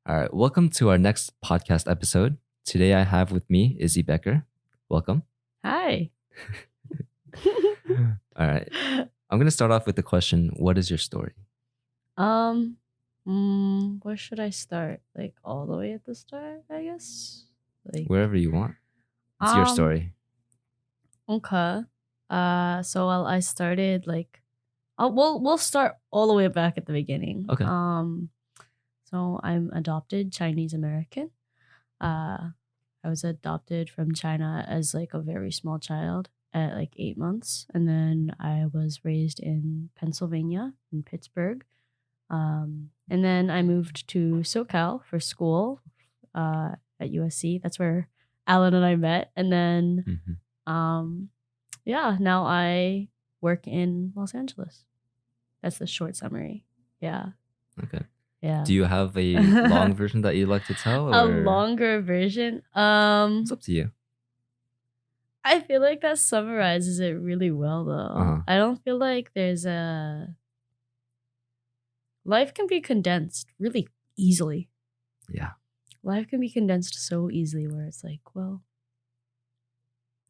All right, welcome to our next podcast episode. Today I have with me Izzy Becer. Welcome. Hi. All right, I'm going to start off with the question, what is your story? Where should I start? Like all the way at the start, I guess. Like Wherever you want. It's your story. Okay. So I started like, we'll start all the way back at the beginning. Okay. So I'm adopted Chinese American. I was adopted from China as like a very small child at like 8 months, and then I was raised in Pennsylvania, in Pittsburgh. And then I moved to SoCal for school at USC. That's where Alan and I met. And then, now I work in Los Angeles. That's the short summary. Yeah. Okay. Yeah. Do you have a long version that you'd like to tell? A longer version? It's up to you. I feel like that summarizes it really well, though. I don't feel like there's a... Life can be condensed really easily. Yeah. Life can be condensed so easily where it's like, well,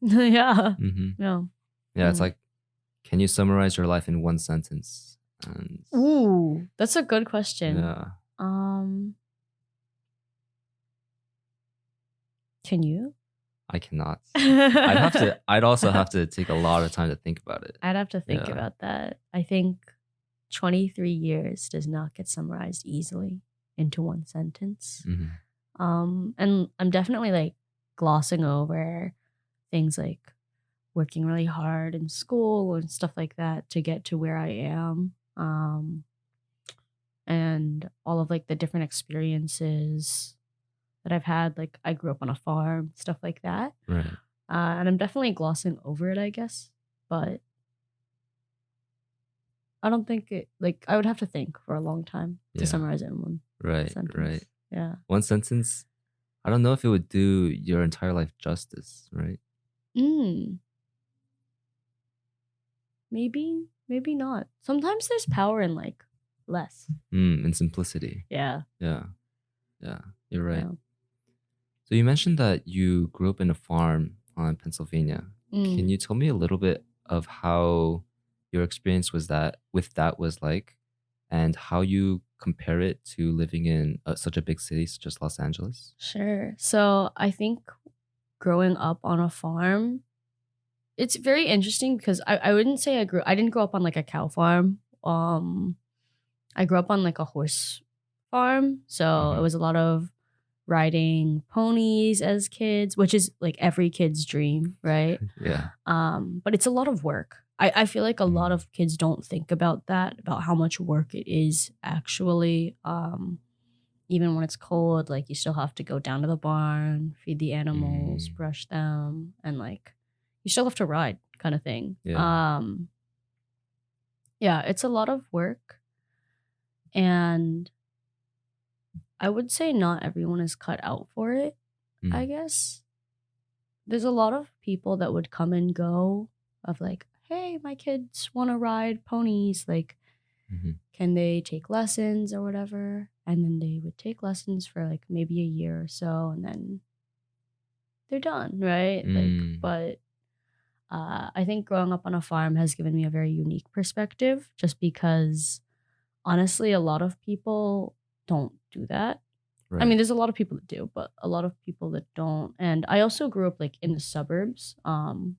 yeah. Yeah. Yeah, it's like, can you summarize your life in one sentence? Ooh, that's a good question. Yeah. Can you? I cannot. I'd also have to take a lot of time to think about it. I'd have to think about that. I think 23 years does not get summarized easily into one sentence. And I'm definitely like glossing over things like working really hard in school and stuff like that to get to where I am. And all of like the different experiences that I've had. Like I grew up on a farm, stuff like that. Right. And I'm definitely glossing over it, I guess. But I don't think it, like, I would have to think for a long time to summarize it in one sentence. Right. Yeah. One sentence, I don't know if it would do your entire life justice, right? Maybe not. Sometimes there's power in like less. In simplicity. Yeah. Yeah. You're right. Yeah. So you mentioned that you grew up in a farm in Pennsylvania. Can you tell me a little bit of how your experience was like, and how you compare it to living in such a big city such as Los Angeles? Sure. So I think growing up on a farm, it's very interesting because I wouldn't say I didn't grow up on like a cow farm. I grew up on like a horse farm. So it was a lot of riding ponies as kids, which is like every kid's dream, right? Yeah. But it's a lot of work. I feel like a lot of kids don't think about that, about how much work it is actually. Even when it's cold, like you still have to go down to the barn, feed the animals, brush them, and like you still have to ride, kind of thing. Yeah. Yeah, it's a lot of work. And I would say not everyone is cut out for it, I guess. There's a lot of people that would come and go of like, hey, my kids want to ride ponies. Like, can they take lessons or whatever? And then they would take lessons for like maybe a year or so, and then they're done, right? Like, but I think growing up on a farm has given me a very unique perspective, just because honestly, a lot of people don't do that. Right. I mean, there's a lot of people that do, but a lot of people that don't. And I also grew up like in the suburbs. And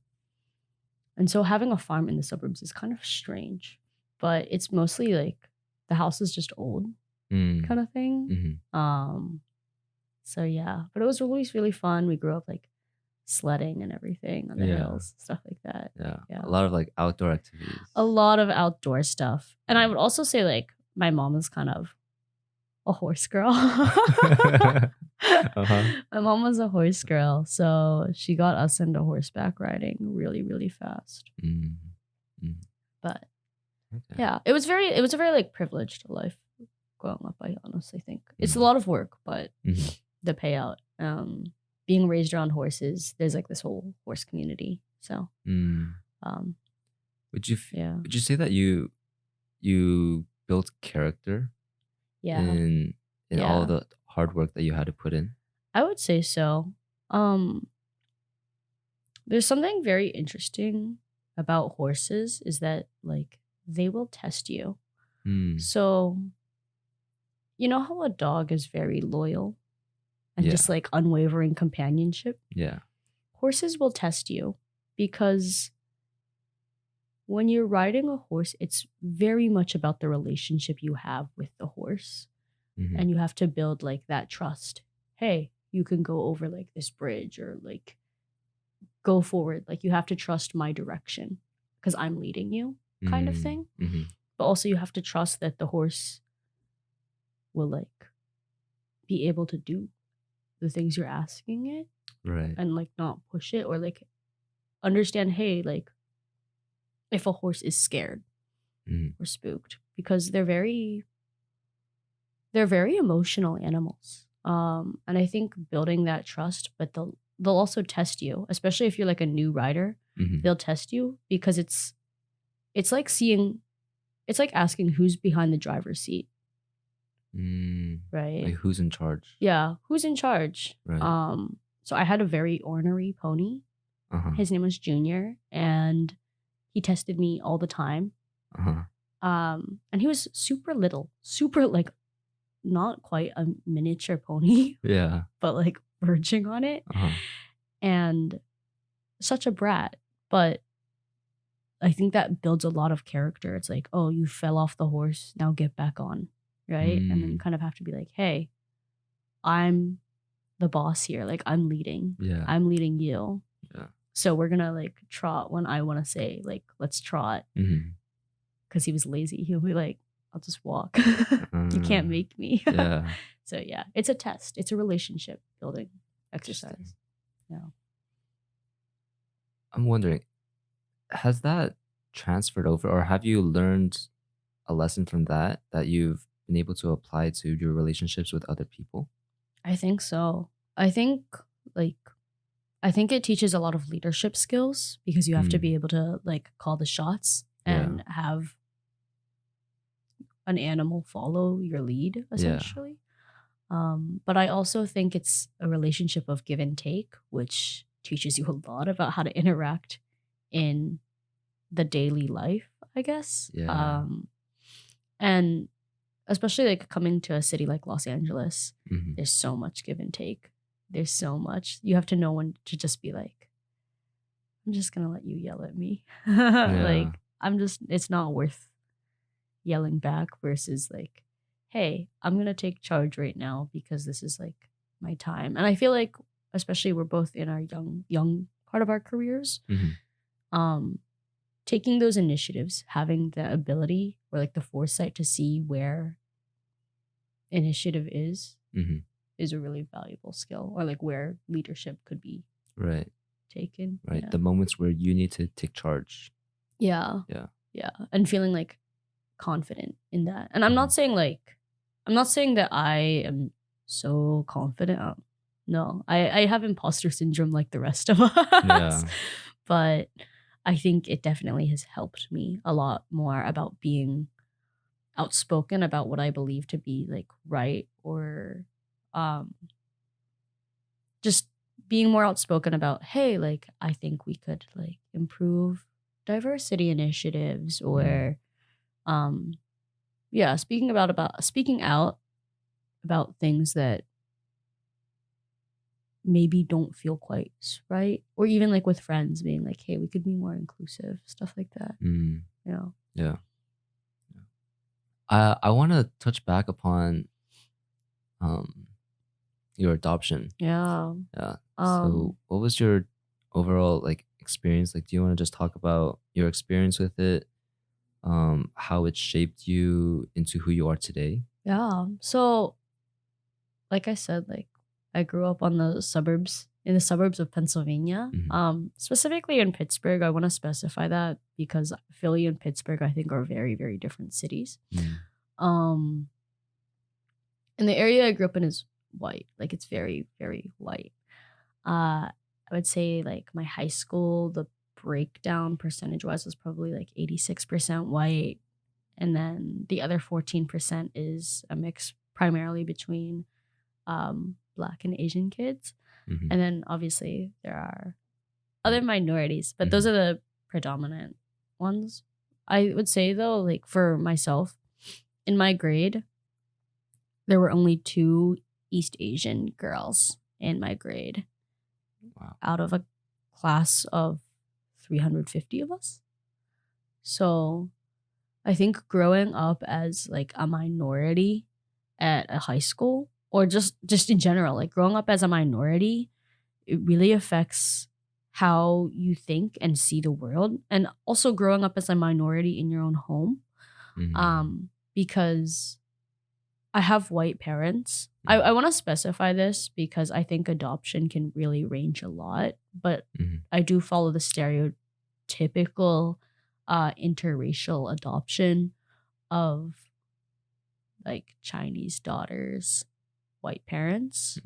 so having a farm in the suburbs is kind of strange, but it's mostly like the house is just old kind of thing. So yeah, but it was always really fun. We grew up like sledding and everything on the hills, stuff like that. Yeah. A lot of like outdoor activities. A lot of outdoor stuff. And I would also say like my mom is kind of a horse girl. My mom was a horse girl, so she got us into horseback riding really, really fast. But yeah, it was a very like privileged life growing up. I honestly think it's a lot of work, but the payout. Being raised around horses, there's like this whole horse community. So, would you say that you built character in all the hard work that you had to put in? I would say so. There's something very interesting about horses is that like they will test you. So you know how a dog is very loyal and Yeah. just like unwavering companionship? Yeah. Horses will test you because when you're riding a horse, it's very much about the relationship you have with the horse. And you have to build like that trust. Hey, you can go over like this bridge or like go forward. Like you have to trust my direction because I'm leading you, kind of thing. But also you have to trust that the horse will like be able to do the things you're asking it. Right. And like not push it or like understand, hey, like if a horse is scared or spooked, because they're very emotional animals. And I think building that trust, but they'll also test you, especially if you're like a new rider. They'll test you because it's like asking who's behind the driver's seat. Right. Like who's in charge? Yeah, who's in charge? Right. So I had a very ornery pony. His name was Junior, and he tested me all the time. And he was super little, super like not quite a miniature pony. Yeah. But like verging on it. And such a brat. But I think that builds a lot of character. It's like, oh, you fell off the horse, now get back on. Right. And then you kind of have to be like, hey, I'm the boss here. Like I'm leading. Yeah. I'm leading you. Yeah. So we're gonna like trot when I want to say like let's trot. Because he was lazy. He'll be like, I'll just walk. You can't make me. Yeah. So yeah, it's a test. It's a relationship building exercise. Yeah. I'm wondering, has that transferred over, or have you learned a lesson from that you've been able to apply to your relationships with other people? I think so. I think it teaches a lot of leadership skills because you have to be able to like call the shots and have an animal follow your lead essentially. But I also think it's a relationship of give and take, which teaches you a lot about how to interact in the daily life, I guess. Yeah. And especially like coming to a city like Los Angeles, there's so much give and take. There's so much. You have to know when to just be like, I'm just gonna let you yell at me. Like it's not worth yelling back versus like, hey, I'm gonna take charge right now because this is like my time. And I feel like especially we're both in our young part of our careers. Taking those initiatives, having the ability or like the foresight to see where initiative is a really valuable skill, or like where leadership could be taken. Right. Yeah. The moments where you need to take charge. Yeah. And feeling like confident in that. And I'm not saying that I am so confident. No, I have imposter syndrome like the rest of us. Yeah. But I think it definitely has helped me a lot more about being outspoken about what I believe to be like right, or just being more outspoken about, hey, like I think we could like improve diversity initiatives, or speaking out about things that maybe don't feel quite right, or even like with friends being like, hey, we could be more inclusive, stuff like that. Yeah. I want to touch back upon your adoption. Yeah. So what was your overall like experience? Like, do you want to just talk about your experience with it, how it shaped you into who you are today? Yeah. So like I said, like I grew up in the suburbs of Pennsylvania, specifically in Pittsburgh. I want to specify that because Philly and Pittsburgh, I think, are very, very different cities. And the area I grew up in is white. Like it's very, very white. I would say like my high school, the breakdown percentage-wise was probably like 86% white. And then the other 14% is a mix primarily between Black and Asian kids. Mm-hmm. And then obviously there are other minorities, but those are the predominant ones. I would say though, like for myself, in my grade, there were only 2 East Asian girls in my grade. Wow. Out of a class of 350 of us. So I think growing up as like a minority at a high school, or just in general, like growing up as a minority, it really affects how you think and see the world. And also growing up as a minority in your own home. Because I have white parents. I want to specify this because I think adoption can really range a lot, but I do follow the stereotypical interracial adoption of like Chinese daughters, white parents.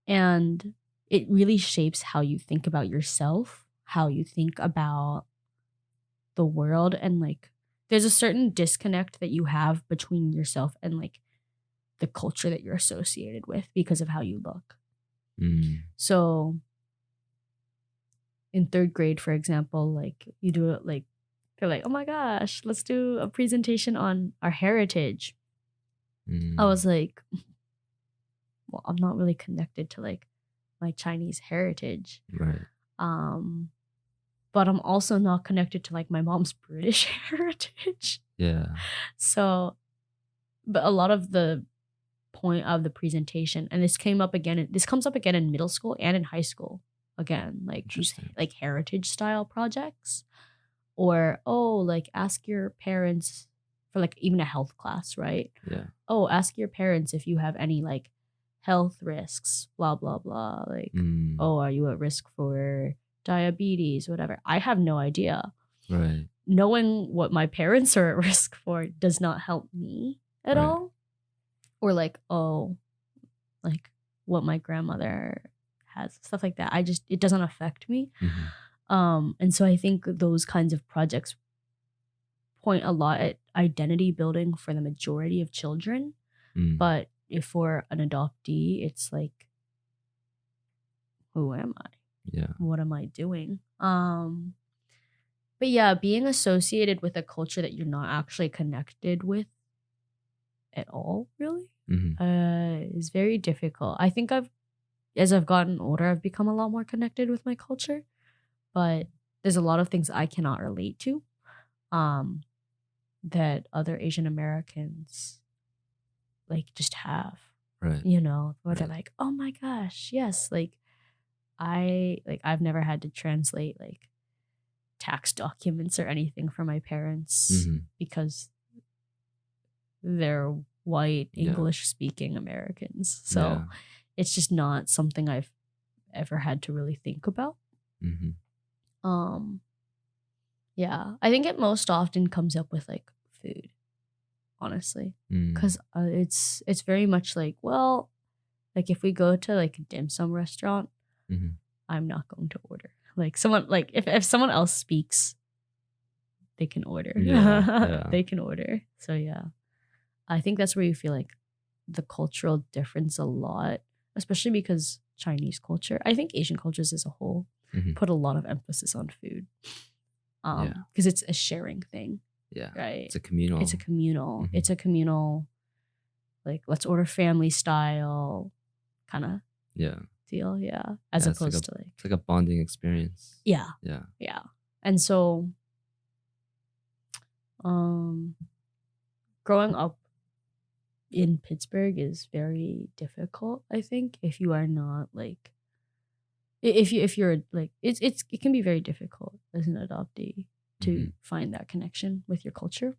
And it really shapes how you think about yourself, how you think about the world, and like there's a certain disconnect that you have between yourself and like the culture that you're associated with because of how you look. So in 3rd grade, for example, like you do it like they're like, oh my gosh, let's do a presentation on our heritage. I was like, well, I'm not really connected to like my Chinese heritage. Right. But I'm also not connected to like my mom's British heritage. Yeah. So, but a lot of the point of the presentation, and this comes up again in middle school and in high school again, like these like heritage style projects, or like ask your parents for like even a health class, right? Yeah. Oh, ask your parents if you have any like health risks, blah blah blah, like oh, are you at risk for diabetes, whatever. I have no idea. Right. Knowing what my parents are at risk for does not help me at all. Or like, oh, like what my grandmother has, stuff like that. It doesn't affect me. And so I think those kinds of projects point a lot at identity building for the majority of children. But if for an adoptee, it's like, who am I? Yeah. What am I doing? But yeah, being associated with a culture that you're not actually connected with at all, really, is very difficult. I think as I've gotten older, I've become a lot more connected with my culture, but there's a lot of things I cannot relate to, that other Asian Americans like just have, right? You know, where they're like, oh my gosh, yes, like I've never had to translate like tax documents or anything for my parents because they're white English speaking Americans. So it's just not something I've ever had to really think about. Yeah, I think it most often comes up with like food, honestly, because it's very much like, well, like if we go to like a dim sum restaurant, I'm not going to order. Like someone, like if someone else speaks, they can order. They can order. So yeah, I think that's where you feel like the cultural difference a lot, especially because Chinese culture, I think Asian cultures as a whole, put a lot of emphasis on food. Because it's a sharing thing. Yeah. Right. It's a communal. It's a communal, like let's order family style kind of deal. Yeah. As opposed to like it's like a bonding experience. Yeah. Yeah. Yeah. And so growing up in Pittsburgh is very difficult, I think, if you are not like if you're like it can be very difficult as an adoptee to find that connection with your culture.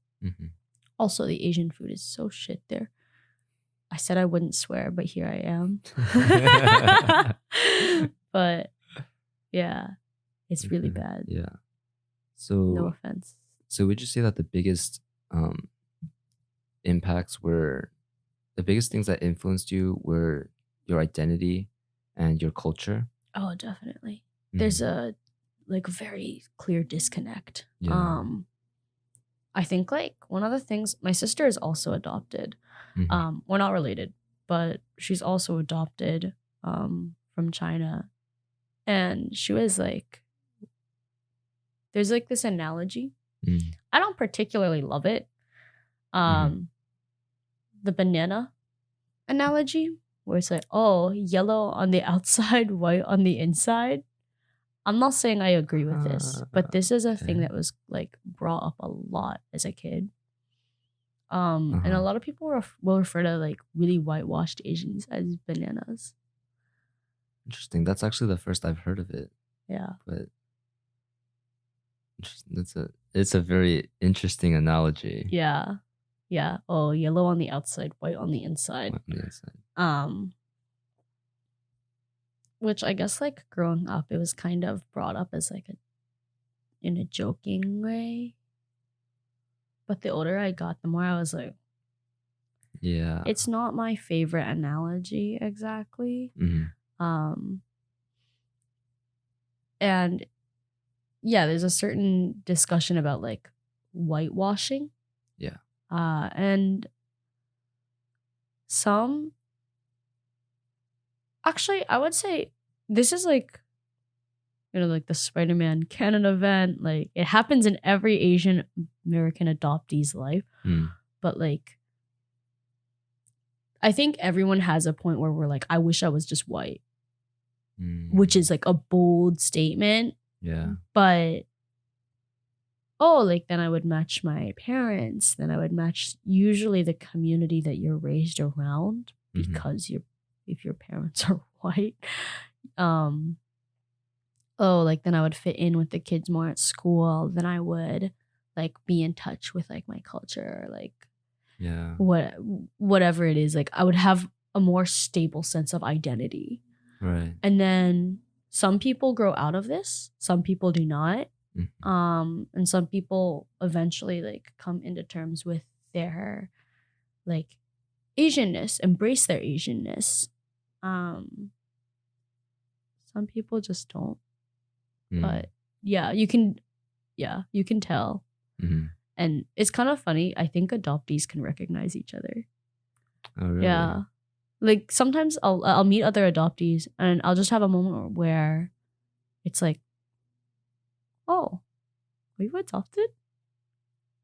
Also, the Asian food is so shit there. I said I wouldn't swear, but here I am. But yeah, it's really bad. Yeah. So no offense. So would you say that the biggest impacts were the biggest things that influenced you were your identity and your culture? Oh, definitely. There's a like very clear disconnect. I think like one of the things, my sister is also adopted. We're not related, but she's also adopted from China. And she was like, there's like this analogy. I don't particularly love it. The banana analogy, where it's like, oh, yellow on the outside, white on the inside. I'm not saying I agree with this, but this is a thing that was like brought up a lot as a kid. And a lot of people will refer to like really whitewashed Asians as bananas. Interesting. That's actually the first I've heard of it. Yeah. But it's a very interesting analogy. Yeah. Yeah. Oh, yellow on the outside, white on the inside. White on the inside. Which I guess like growing up, it was kind of brought up as like in a joking way. But the older I got, the more I was like, yeah, it's not my favorite analogy exactly. And yeah, there's a certain discussion about like whitewashing. Yeah. And some, actually, I would say this is like, like the Spider-Man canon event. Like it happens in every Asian American adoptee's life. But like, I think everyone has a point where we're like, I wish I was just white. Which is like a bold statement. Yeah. But like then I would match my parents. Then I would match usually the community that you're raised around, because if your parents are white. Like then I would fit in with the kids more at school. Then I would like be in touch with like my culture, like whatever it is. Like I would have a more stable sense of identity. Right. And then some people grow out of this, some people do not. And some people eventually like come into terms with their like Asianness, embrace their Asianness. Some people just don't. But yeah, you can tell. And it's kind of funny. I think adoptees can recognize each other. Oh, really? Yeah. Like sometimes I'll meet other adoptees and I'll just have a moment where it's like, oh, are you adopted?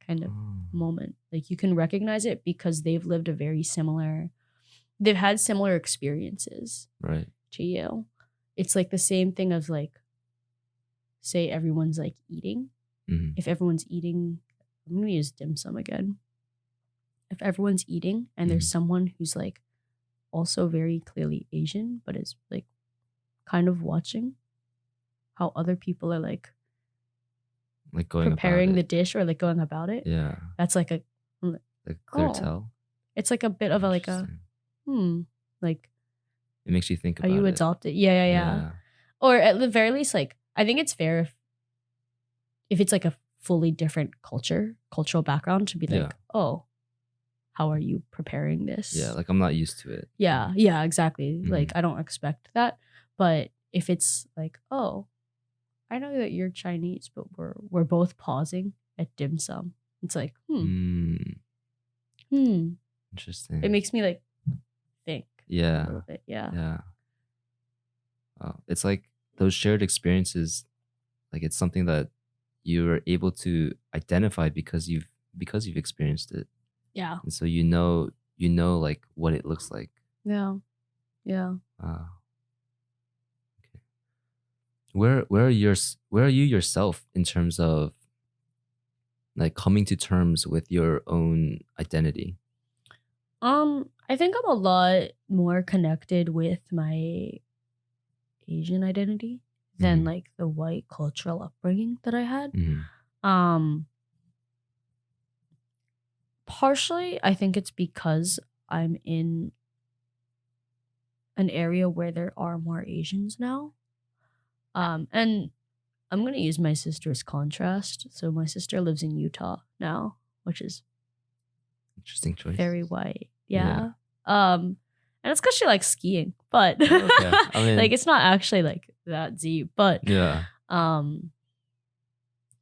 Kind of moment. Like you can recognize it because they've had similar experiences. Right. To you. It's like the same thing of like, say everyone's like eating. If everyone's eating, I'm going to use dim sum again. If everyone's eating and there's someone who's like also very clearly Asian, but is like kind of watching how other people are like going preparing about the dish or like going about it. Yeah. That's like a clear tell. It's like a bit of a like like it makes you think about are you adopted? Yeah. Or at the very least, like I think it's fair if it's like a fully different cultural background to be like, oh, how are you preparing this? Yeah, like I'm not used to it. Yeah, exactly. Like I don't expect that. But if it's like, oh, I know that you're Chinese, but we're both pausing at dim sum. It's like, Interesting. It makes me like think. Yeah. A little bit. Yeah. Yeah. It's like those shared experiences, like it's something that you're able to identify because you've experienced it. Yeah. And so you know like what it looks like. Yeah. Okay. Where are you yourself in terms of like coming to terms with your own identity? I think I'm a lot more connected with my Asian identity than like the white cultural upbringing that I had. Partially, I think it's because I'm in an area where there are more Asians now. And I'm going to use my sister's contrast. So my sister lives in Utah now, which is interesting choice. Very white. Yeah. And it's because she likes skiing, but okay. I mean, like it's not actually like that deep, but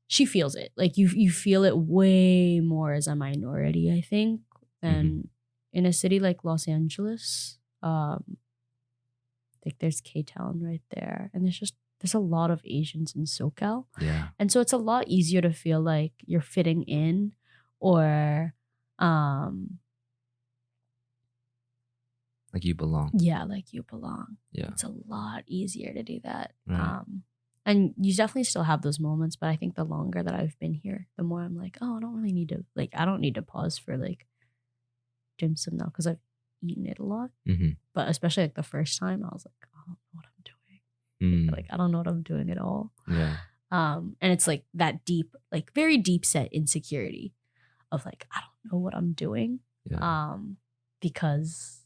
she feels it. Like you feel it way more as a minority, I think, than in a city like Los Angeles. Like there's K-Town right there, and there's a lot of Asians in SoCal. Yeah. And so it's a lot easier to feel like you're fitting in, or like you belong. Yeah, like you belong. Yeah. It's a lot easier to do that. Right. And you definitely still have those moments, but I think the longer that I've been here, the more I'm like, oh, I don't really need to, like, I don't need to pause for like dim sum now because I've eaten it a lot. But especially like the first time, I was like, I don't know what I'm doing. Like, I don't know what I'm doing at all. Yeah. And it's like that deep, like very deep set insecurity of like, I don't know what I'm doing. Yeah. Because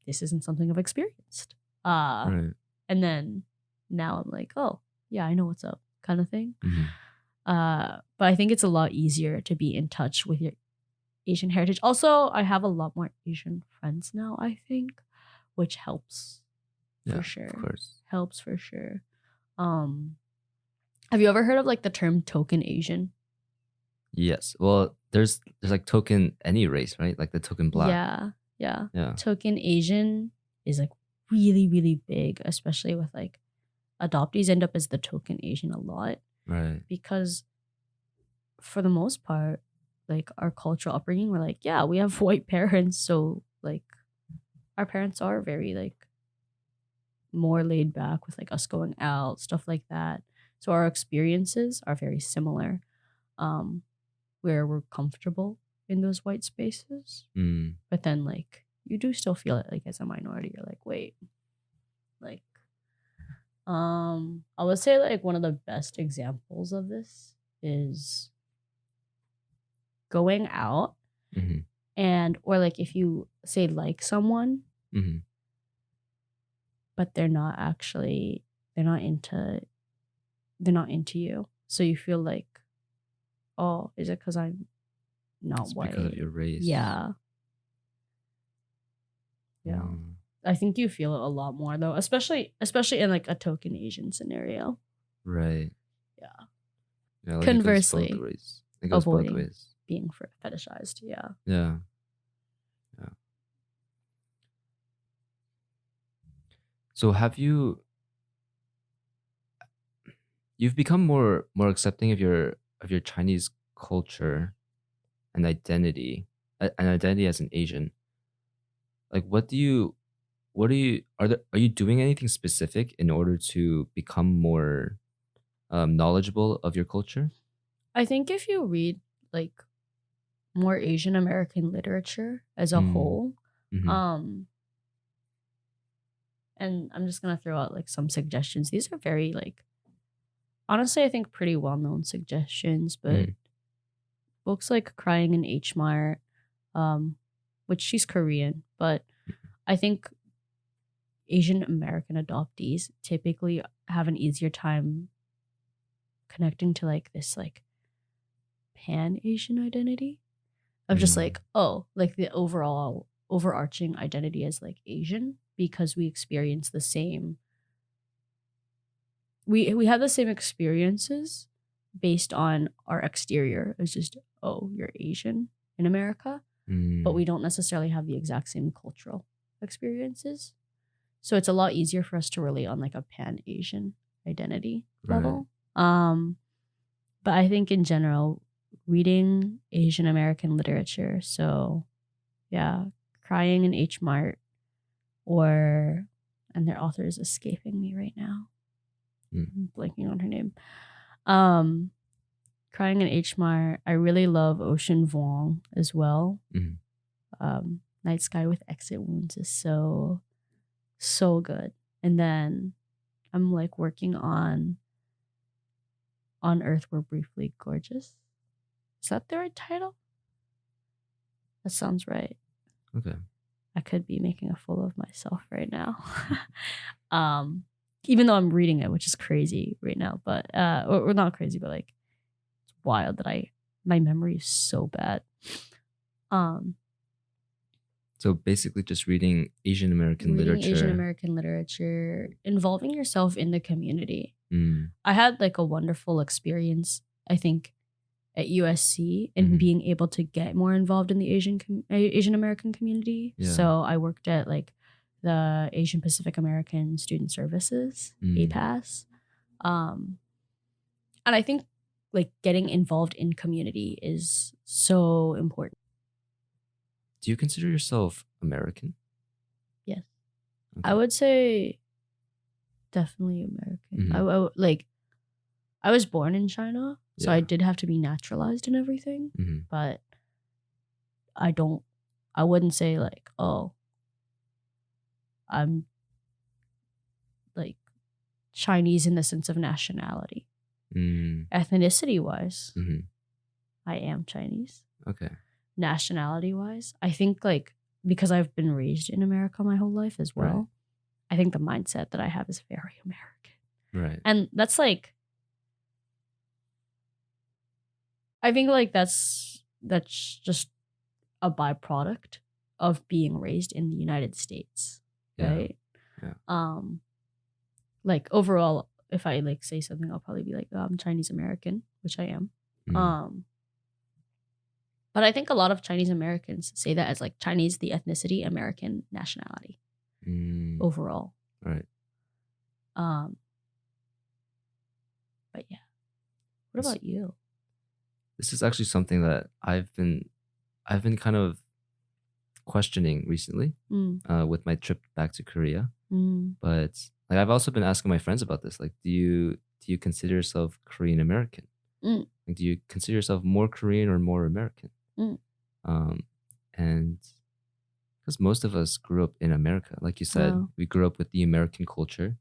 this isn't something I've experienced. Right. And then now I'm like, oh, yeah, I know what's up kind of thing. But I think it's a lot easier to be in touch with your Asian heritage. Also, I have a lot more Asian friends now, I think, which helps for sure. Of course. Helps for sure. Have you ever heard of like the term token Asian? Yes. Well, there's like token any race, right? Like the token black. Yeah. Token Asian is like really, really big, especially with like adoptees end up as the token Asian a lot. Right. Because for the most part, like our cultural upbringing, we're like, yeah, we have white parents. So like our parents are very like more laid back with like us going out, stuff like that. So our experiences are very similar, where we're comfortable in those white spaces. But then like you do still feel it like as a minority. You're like, wait, like I would say like one of the best examples of this is going out and or like if you say like someone but they're not into you, so you feel like, oh, is it because I'm not white? Because of your race. Yeah. I think you feel it a lot more though, especially in like a token Asian scenario. Right. Yeah. Like conversely, it goes both ways. Being fetishized. Yeah. So you've become more accepting of your Chinese culture and identity as an Asian. Like are you doing anything specific in order to become more knowledgeable of your culture? I think if you read like more Asian American literature as a whole, and I'm just gonna throw out like some suggestions. These are very like, honestly, I think pretty well-known suggestions, but books like Crying in H Mart, which she's Korean, but I think Asian American adoptees typically have an easier time connecting to like this like pan-Asian identity of just like, oh, like the overall overarching identity as like Asian, because we experience the same, we have the same experiences based on our exterior. It's just, oh, you're Asian in America, but we don't necessarily have the exact same cultural experiences. So it's a lot easier for us to relate on like a pan-Asian identity level. But I think in general, reading Asian American literature, so yeah, Crying in H Mart, and their author is escaping me right now. I'm blanking on her name. Crying in H Mart. I really love Ocean Vuong as well. Night Sky with Exit Wounds is so good. And then I'm like working on Earth We're Briefly Gorgeous. Is that the right title? That sounds right. Okay. I could be making a fool of myself right now. Even though I'm reading it, which is crazy right now, but or not crazy, but like it's wild that my memory is so bad. So basically just reading Asian American literature, involving yourself in the community. I had like a wonderful experience, I think, at USC and being able to get more involved in the Asian American community. Yeah. So I worked at like the Asian Pacific American Student Services, APAS. And I think like getting involved in community is so important. Do you consider yourself American? Yes. Okay. I would say definitely American. I was born in China, so I did have to be naturalized and everything. But I wouldn't say like, oh, I'm like Chinese in the sense of nationality. Ethnicity wise, I am Chinese. Okay. Nationality wise, I think like because I've been raised in America my whole life as well, Right. I think the mindset that I have is very American. Right. And that's like, I think like that's just a byproduct of being raised in the United States, right? Yeah. Like overall, if I like say something, I'll probably be like, oh, I'm Chinese American, which I am. But I think a lot of Chinese Americans say that as like Chinese, the ethnicity, American nationality overall. Right. But yeah. What about you? This is actually something that I've been kind of questioning recently with my trip back to Korea. But like I've also been asking my friends about this. Like, do you consider yourself Korean American? Like, do you consider yourself more Korean or more American? And because most of us grew up in America, like you said, we grew up with the American culture.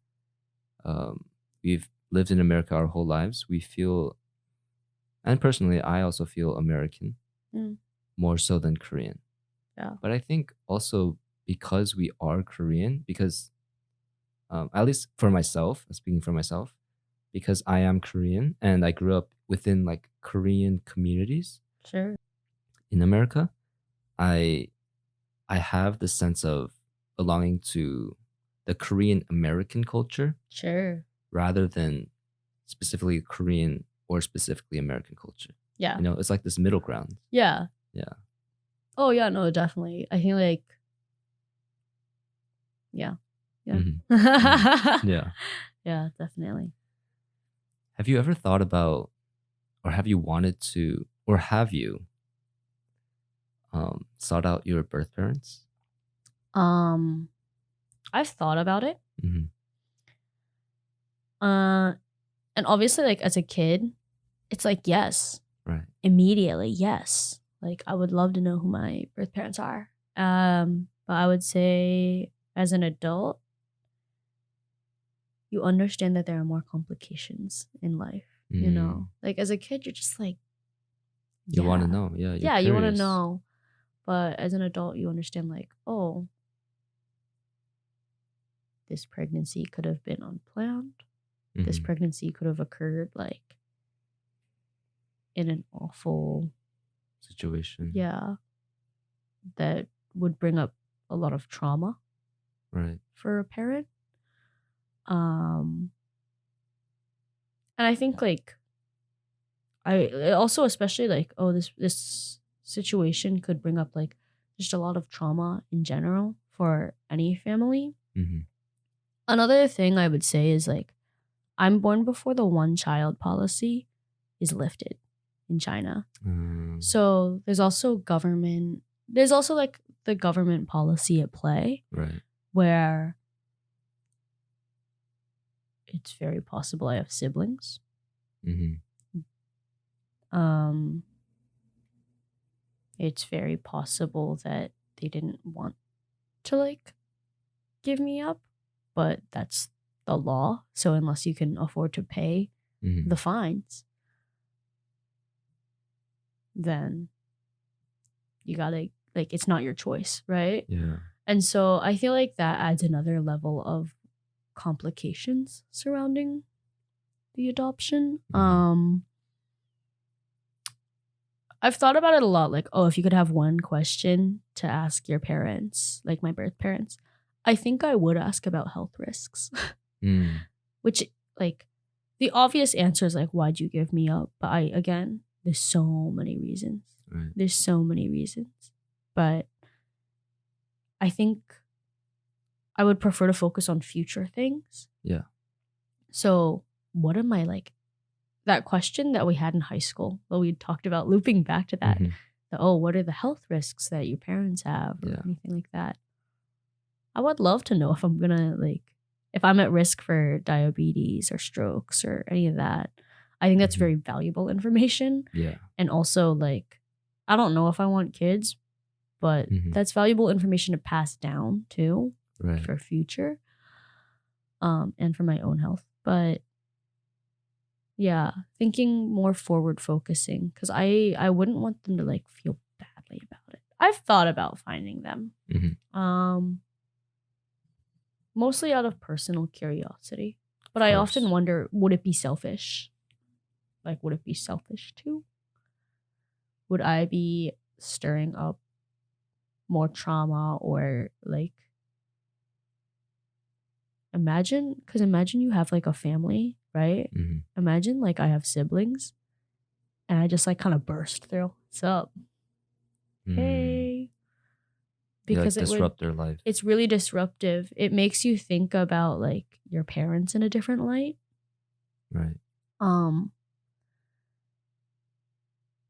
We've lived in America our whole lives. We feel, and personally, I also feel American more so than Korean. Yeah. But I think also because we are Korean, because at least for myself, speaking for myself, because I am Korean and I grew up within like Korean communities. Sure. In America, I have the sense of belonging to the Korean American culture. Sure. Rather than specifically Korean or specifically American culture. Yeah. You know, it's like this middle ground. Yeah. Yeah. Oh yeah, no, definitely. I think like yeah. Yeah. Yeah, definitely. Have you ever thought about, or have you wanted to, or have you sought out your birth parents? I've thought about it. And obviously like as a kid, it's like yes. Right. Immediately, yes. Like I would love to know who my birth parents are. But I would say as an adult, you understand that there are more complications in life. You know, like as a kid, you're just like, you want to know, yeah, you want to know. But as an adult, you understand like, oh, this pregnancy could have been unplanned. This pregnancy could have occurred like in an awful situation. Yeah. That would bring up a lot of trauma. Right. For a parent. And I think like I also especially like, oh, this situation could bring up like just a lot of trauma in general for any family. Another thing I would say is like I'm born before the one child policy is lifted in China. So there's also like the government policy at play. Right. Where it's very possible I have siblings. It's very possible that they didn't want to like give me up, but that's the law. So unless you can afford to pay the fines, then you gotta like it's not your choice, right? Yeah. And so I feel like that adds another level of complications surrounding the adoption. I've thought about it a lot, like, oh, if you could have one question to ask your parents, like my birth parents, I think I would ask about health risks. Which, like, the obvious answer is like, why'd you give me up? But There's so many reasons. Right. There's so many reasons. But I think I would prefer to focus on future things. Yeah. So what am I like? That question that we had in high school, well, we talked about looping back to that. What are the health risks that your parents have or anything like that? I would love to know if I'm gonna if I'm at risk for diabetes or strokes or any of that. I think that's very valuable information. Yeah. And also I don't know if I want kids, but that's valuable information to pass down too for future. And for my own health. But yeah, thinking more forward focusing, because I wouldn't want them to feel badly about it. I've thought about finding them. Mostly out of personal curiosity. But I often wonder, would it be selfish? Would it be selfish too? Would I be stirring up more trauma or imagine you have a family, right? Imagine I have siblings and I just kind of burst through. What's up? Hey. Because disrupt their life. It's really disruptive. It makes you think about your parents in a different light. Right.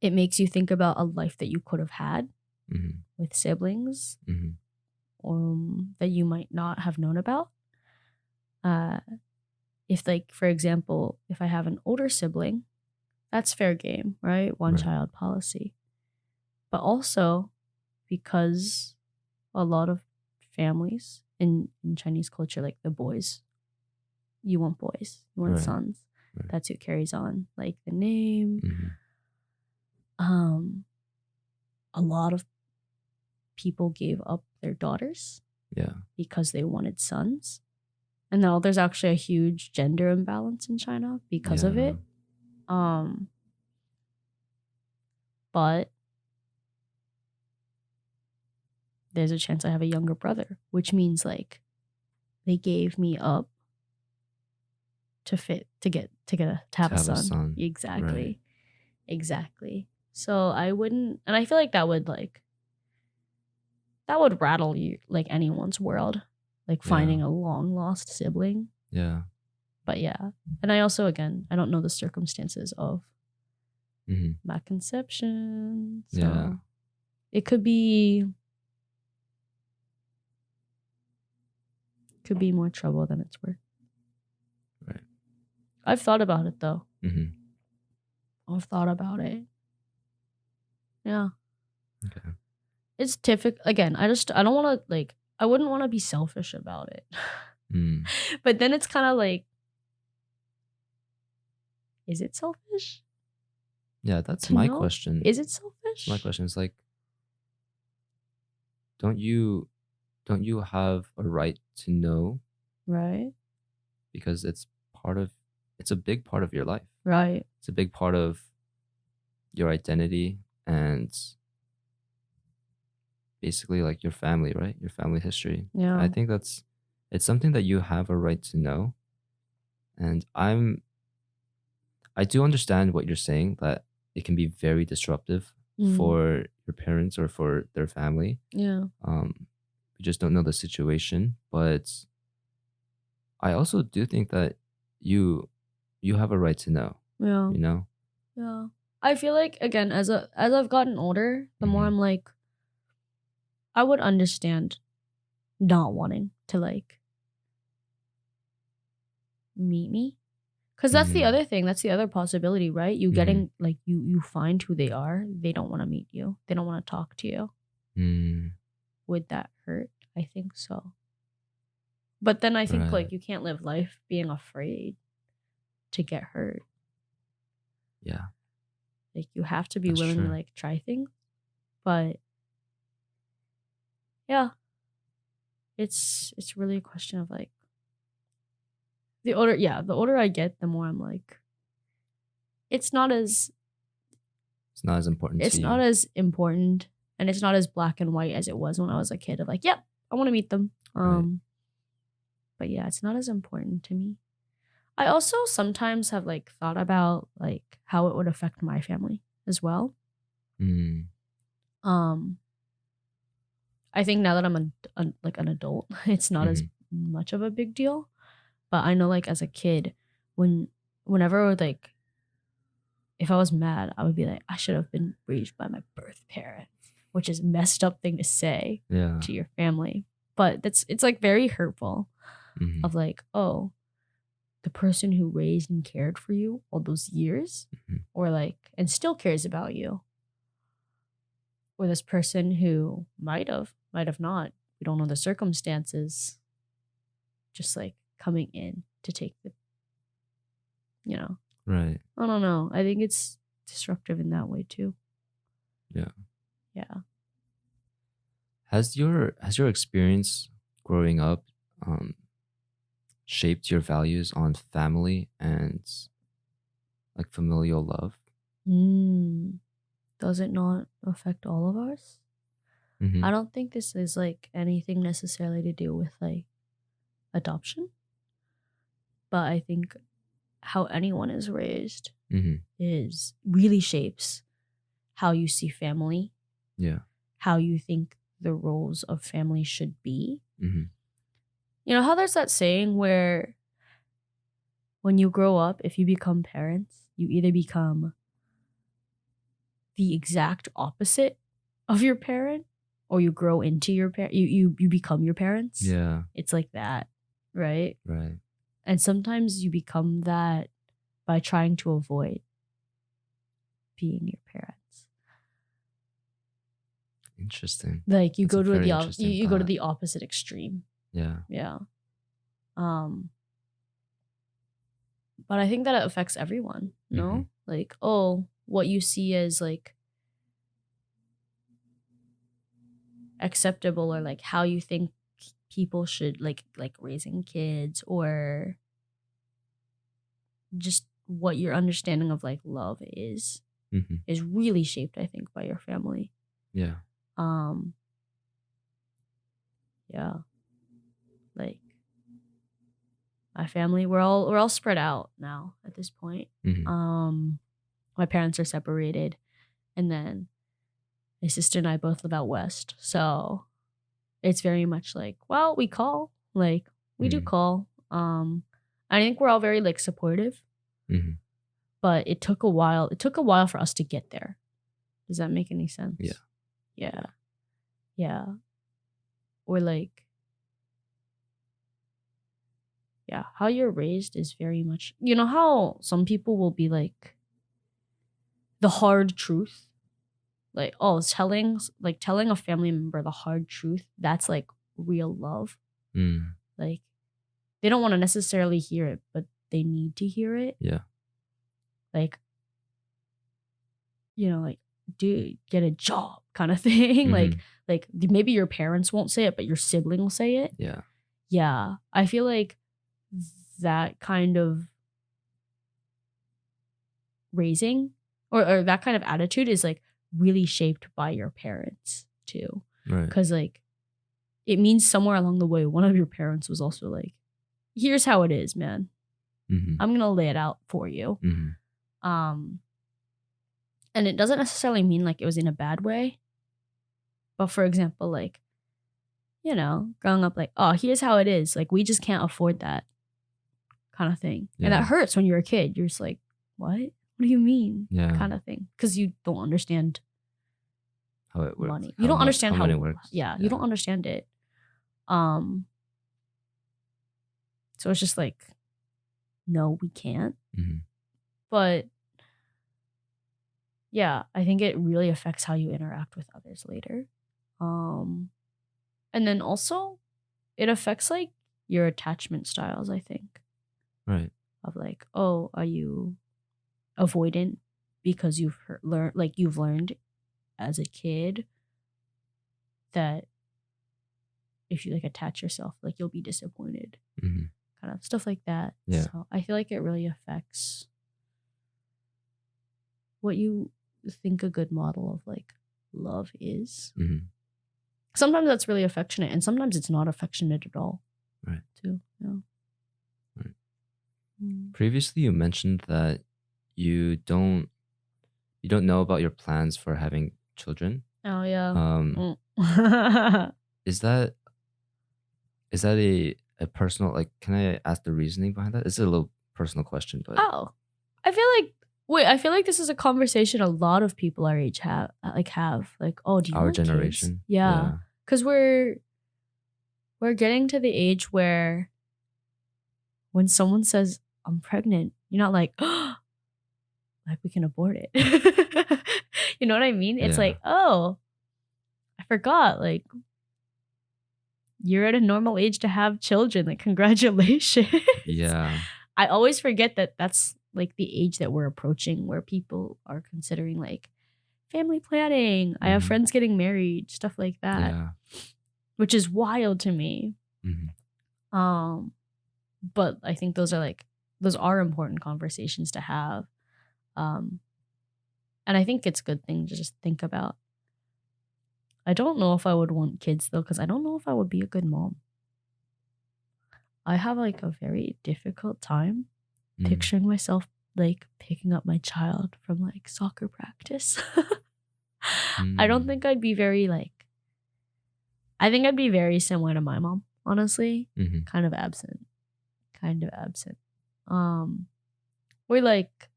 It makes you think about a life that you could have had with siblings that you might not have known about. If for example, if I have an older sibling, that's fair game, right? One child policy. But also because a lot of families in Chinese culture, the boys, you want boys, you want sons. That's who carries on the name. A lot of people gave up their daughters because they wanted sons. And now there's actually a huge gender imbalance in China because of it. But there's a chance I have a younger brother, which means they gave me up to have a son. Exactly. Right. Exactly. So I wouldn't, and I feel that would that would rattle you anyone's world. Finding a long lost sibling. Yeah. But yeah. And I also, again, I don't know the circumstances of my conception. So it could be more trouble than it's worth. Right. I've thought about it though. I've thought about it. Yeah. Okay. It's typical. Again, I don't want to I wouldn't want to be selfish about it. But then it's kind of is it selfish? Yeah, that's my question. Is it selfish? My question is don't you have a right to know? Right. Because it's a big part of your life. Right. It's a big part of your identity and basically your family, right? Your family history. Yeah. I think it's something that you have a right to know. And I do understand what you're saying, that it can be very disruptive for your parents or for their family. Yeah. We just don't know the situation. But I also do think that you have a right to know. Yeah. You know? Yeah. I feel again, as I've gotten older, the more I'm I would understand not wanting to meet me. Because that's the other thing. That's the other possibility, right? You getting you find who they are. They don't want to meet you. They don't want to talk to you. Would that hurt? I think so. But then I think you can't live life being afraid to get hurt. Yeah. You have to be willing to try things. But yeah. It's really a question of the older I get, the more I'm it's not as important to you. It's not as important, and it's not as black and white as it was when I was a kid of yep, I want to meet them. But yeah, it's not as important to me. I also sometimes have thought about how it would affect my family. as well. Mm. I think now that I'm like an adult, it's not as much of a big deal. But I know, like, as a kid, whenever like if I was mad, I would be like, I should have been raised by my birth parents, which is a messed up thing to say Yeah. to your family. But it's like very hurtful of like, oh, the person who raised and cared for you all those years, or like, and still cares about you, or this person who might have not, we don't know the circumstances, just like coming in to take the, Right. I don't know. I think it's disruptive in that way too. Yeah. Yeah. Has your experience growing up shaped your values on family and like familial love? Does it not affect all of us? Mm-hmm. I don't think this is like anything necessarily to do with like adoption, but I think how anyone is raised is really shapes how you see family. Yeah. How you think the roles of family should be. You know how there's that saying where when you grow up, if you become parents, you either become the exact opposite of your parent, or you grow into your parent. You become your parents. Yeah. It's like that, right? Right. And sometimes you become that by trying to avoid being your parents. Interesting. Like you That's a go to very the interesting you go to thought. the opposite extreme. Yeah. Yeah. But I think that it affects everyone, no? Like, oh, what you see as like acceptable, or like how you think people should like raising kids, or just what your understanding of like love is really shaped, I think, by your family. Yeah. Yeah. Like my family, we're all spread out now at this point. My parents are separated, and then my sister and I both live out west. So it's very much like, well, we call. Like we do call. I think we're all very like supportive. But it took a while. It took a while for us to get there. Does that make any sense? Yeah. Yeah. Yeah. Or like, yeah, how you're raised is very much, you know how some people will be like the hard truth, like, oh, telling a family member the hard truth, that's like real love. Like they don't want to necessarily hear it, but they need to hear it. Yeah. Like, like, dude, get a job kind of thing. Like maybe your parents won't say it, but your sibling will say it. Yeah. Yeah. I feel like that kind of raising, or that kind of attitude is like really shaped by your parents too. Right. Because like it means somewhere along the way, one of your parents was also like, here's how it is, man. I'm going to lay it out for you. And it doesn't necessarily mean like it was in a bad way. But for example, like, growing up like, oh, here's how it is. Like, we just can't afford that kind of thing. Yeah. And that hurts when you're a kid. You're just like, what? What do you mean? Yeah. Kind of thing. Because you don't understand how it works. Money. You don't understand how money works. Yeah, you don't understand it. So it's just like, no, we can't. But yeah, I think it really affects how you interact with others later. And then also it affects like your attachment styles, I think. Right. Of like, oh, are you avoidant because you've learned as a kid that if you like attach yourself, like you'll be disappointed. Kind of stuff like that. Yeah. So I feel like it really affects what you think a good model of like love is. Sometimes that's really affectionate, and sometimes it's not affectionate at all. Right. Too. Yeah. Right. Previously, you mentioned that you don't you don't know about your plans for having children. Oh yeah. Is that a personal, like, can I ask the reasoning behind that? It's a little personal question, but Oh, I feel like this is a conversation a lot of people our age have. Oh, do you our want kids? generation. Yeah, because we're getting to the age where when someone says I'm pregnant, you're not like, oh, like we can abort it. You know what I mean? It's like, oh, I forgot. Like, you're at a normal age to have children. Like, congratulations. Yeah. I always forget that that's like the age that we're approaching where people are considering like family planning. I have friends getting married, stuff like that. Yeah. Which is wild to me. But I think those are important conversations to have. And I think it's a good thing to just think about. I don't know if I would want kids though, because I don't know if I would be a good mom. I have like a very difficult time picturing myself like picking up my child from like soccer practice. I don't think I'd be very I think I'd be very similar to my mom, honestly. Kind of absent. We're like,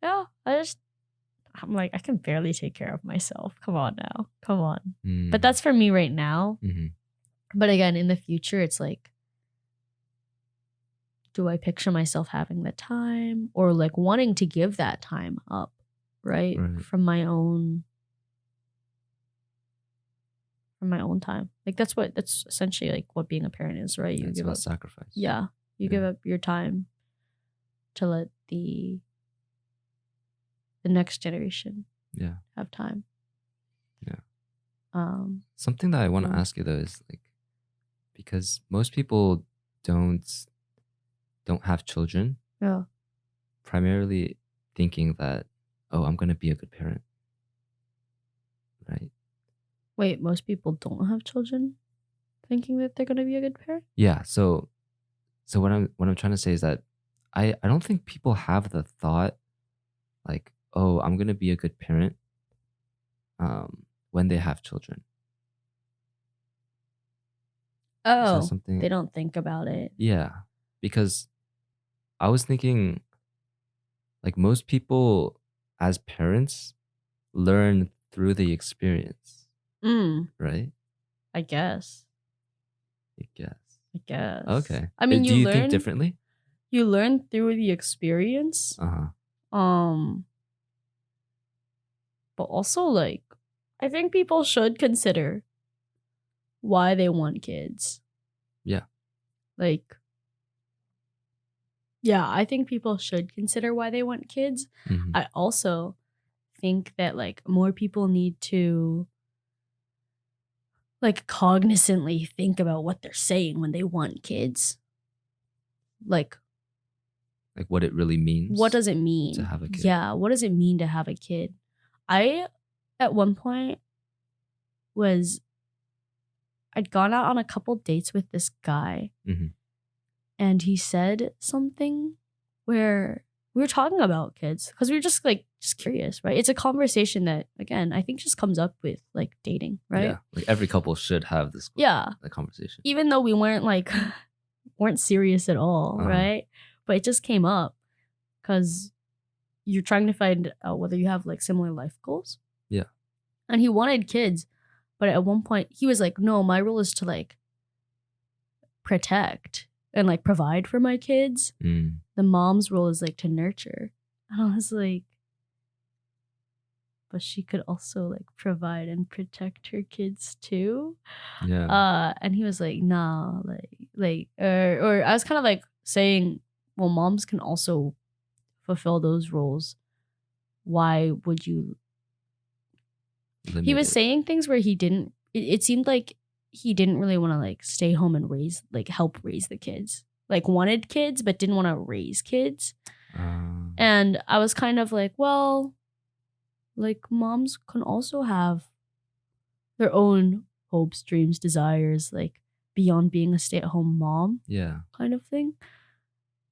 yeah, I'm like, I can barely take care of myself. Come on now. Come on. But that's for me right now. But again, in the future, it's like, do I picture myself having the time or like wanting to give that time up, right? From my own time. Like that's essentially like what being a parent is, right? You give up sacrifice. Yeah. You give up your time to let the next generation have time. Yeah. Something that I want to ask you though is like, because most people don't have children. Yeah. Primarily thinking that, oh, I'm gonna be a good parent. Right? Wait, most people don't have children thinking that they're gonna be a good parent? Yeah. So what I'm trying to say is that I don't think people have the thought like, oh, I'm gonna be a good parent when they have children. Oh, something they don't think about it. Yeah, because I was thinking like most people as parents learn through the experience. Right? I guess. Okay. I mean, do you think differently? You learn through the experience. But also like I think people should consider why they want kids. Yeah. Like, yeah, I think people should consider why they want kids. I also think that like more people need to like cognizantly think about what they're saying when they want kids. Like what it really means. What does it mean to have a kid? Yeah, what does it mean to have a kid? I at one point I'd gone out on a couple dates with this guy, and he said something where we were talking about kids because we were just curious, right? It's a conversation that, again, I think just comes up with like dating, right? Yeah, like every couple should have this conversation, even though we weren't serious at all, right? But it just came up because you're trying to find out whether you have like similar life goals. Yeah, and he wanted kids. But at one point, he was like, no, my role is to like protect and like provide for my kids. The mom's role is like to nurture. And I was like, but she could also like provide and protect her kids too. Yeah. And he was like, nah, or I was kind of like saying, well, moms can also fulfill those roles. Why would you? He was saying things where he didn't. It seemed like he didn't really want to like stay home and help raise the kids. Like wanted kids, but didn't want to raise kids. And I was kind of like, well, like moms can also have their own hopes, dreams, desires, like beyond being a stay-at-home mom. Yeah. Kind of thing.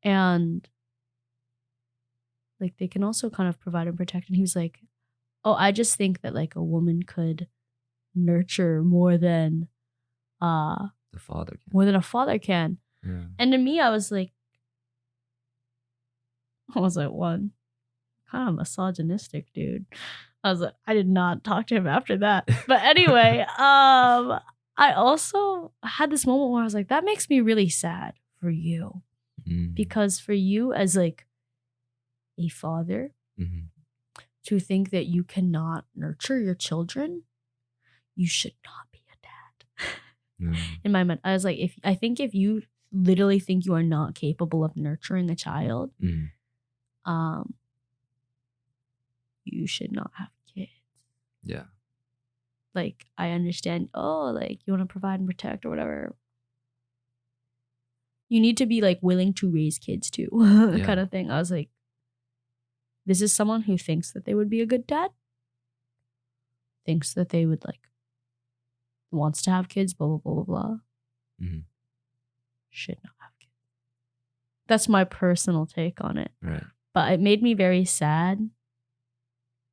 And like they can also kind of provide and protect. And he was like, oh, I just think that like a woman could nurture more than The father can. more than a father can. Yeah. And to me, I was like, one kind of misogynistic dude. I was like, I did not talk to him after that. But anyway, I also had this moment where I was like, that makes me really sad for you. Because for you as like a father to think that you cannot nurture your children, you should not be a dad. In my mind, I was like, if you literally think you are not capable of nurturing a child, you should not have kids. Yeah. Like, I understand, like you want to provide and protect or whatever. You need to be like willing to raise kids too, kind of thing. I was like, this is someone who thinks that they would be a good dad, thinks that they would like, wants to have kids, blah, blah, blah, blah, blah. Should not have kids. That's my personal take on it. Right. But it made me very sad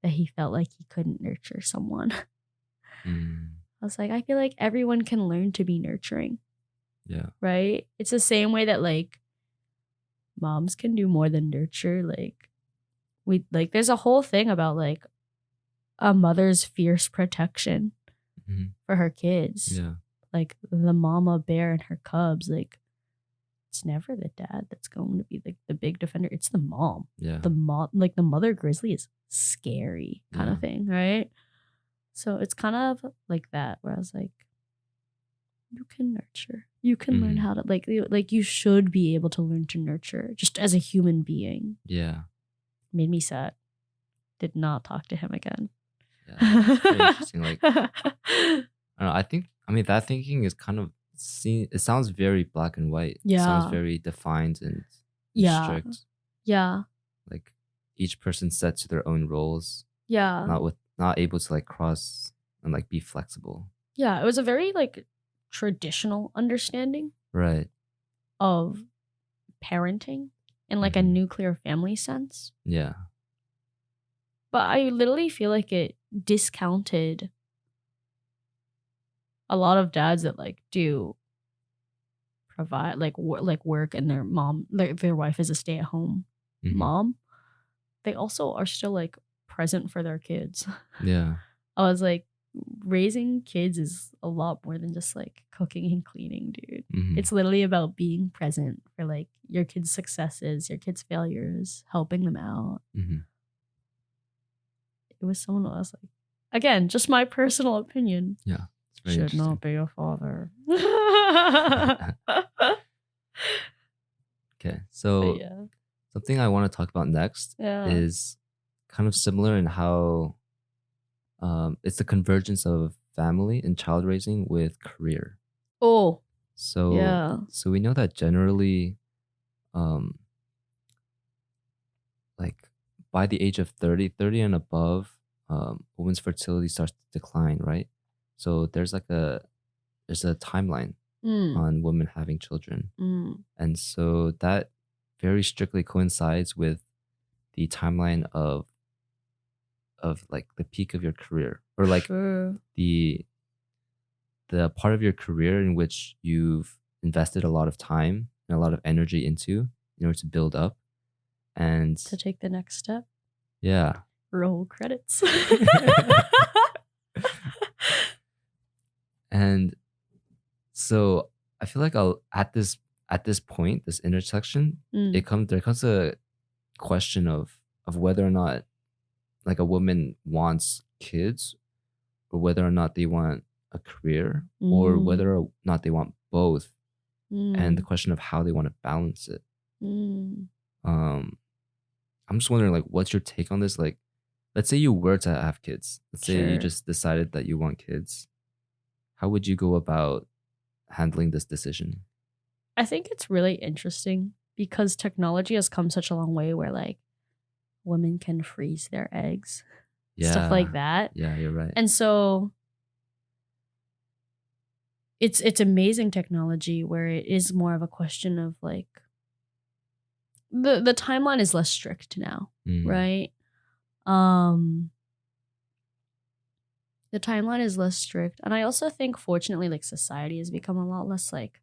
that he felt like he couldn't nurture someone. I was like, I feel like everyone can learn to be nurturing. Yeah. Right? It's the same way that like moms can do more than nurture. Like there's a whole thing about like a mother's fierce protection for her kids. Yeah. Like the mama bear and her cubs, like it's never the dad that's going to be like the big defender. It's the mom. Yeah. The mom, like the mother grizzly is scary kind of thing, right? So it's kind of like that where I was like, you can nurture. You can learn how to like you should be able to learn to nurture just as a human being. Yeah. Made me sad. Did not talk to him again. Yeah. It's very interesting. Like I don't know, I mean that thinking is kind of it sounds very black and white. Yeah. It sounds very defined and strict. Yeah. Like each person set to their own roles. Yeah. Not able to like cross and like be flexible. Yeah. It was a very like traditional understanding. Right. Of parenting in like a nuclear family sense. Yeah. But I literally feel like it discounted a lot of dads that like do provide like work and their mom, like their wife is a stay-at-home mom. They also are still like present for their kids. Yeah. I was like, raising kids is a lot more than just like cooking and cleaning, dude. It's literally about being present for like your kids' successes, your kids' failures, helping them out. It was someone else like, again, just my personal opinion. Yeah. Should not be a father. Okay. So something I want to talk about next is kind of similar in how it's the convergence of family and child raising with career. Oh. So we know that generally like by the age of 30 and above, women's fertility starts to decline, right? So there's a timeline on women having children. And so that very strictly coincides with the timeline of like the peak of your career, or like the part of your career in which you've invested a lot of time and a lot of energy into in order to build up and to take the next step. Yeah. Roll credits. And so I feel like at this point, this intersection, there comes a question of whether or not like a woman wants kids, or whether or not they want a career, or whether or not they want both, and the question of how they want to balance it. I'm just wondering, like, what's your take on this? Like, let's say you were to have kids. Let's say you just decided that you want kids. How would you go about handling this decision? I think it's really interesting because technology has come such a long way where like women can freeze their eggs, stuff like that. Yeah, you're right. And so it's amazing technology where it is more of a question of like the timeline is less strict now, right? The timeline is less strict, and I also think, fortunately, like society has become a lot less like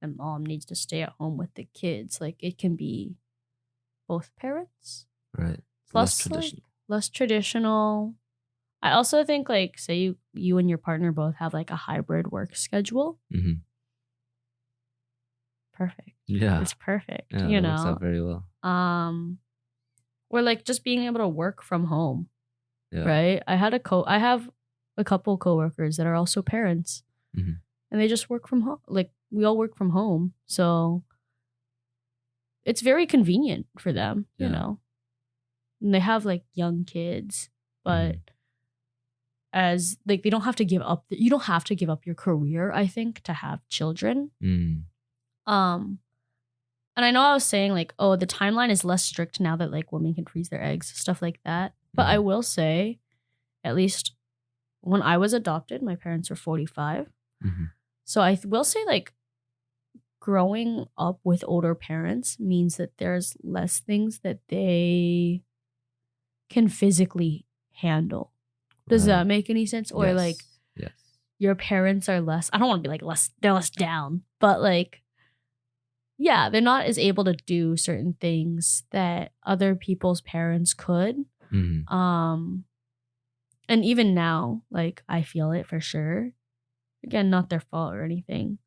the mom needs to stay at home with the kids. Like it can be both parents, right? Less traditional. Less traditional. I also think, like, say you and your partner both have like a hybrid work schedule. Perfect. Yeah, it's perfect. yeah, You that works know, out very well. or like just being able to work from home. Yeah. Right. I have a couple coworkers that are also parents, and they just work from home. Like we all work from home, so it's very convenient for them. You know, and they have like young kids, but as like they don't have to give up. You don't have to give up your career, I think, to have children. And I know I was saying like, oh, the timeline is less strict now that like women can freeze their eggs, stuff like that. But I will say, at least when I was adopted, my parents were 45. So I will say, like, growing up with older parents means that there's less things that they can physically handle. Does that make any sense? Or like, your parents are less, I don't want to be like they're less down, but like, yeah, they're not as able to do certain things that other people's parents could. And even now, like, I feel it for sure. Again, not their fault or anything.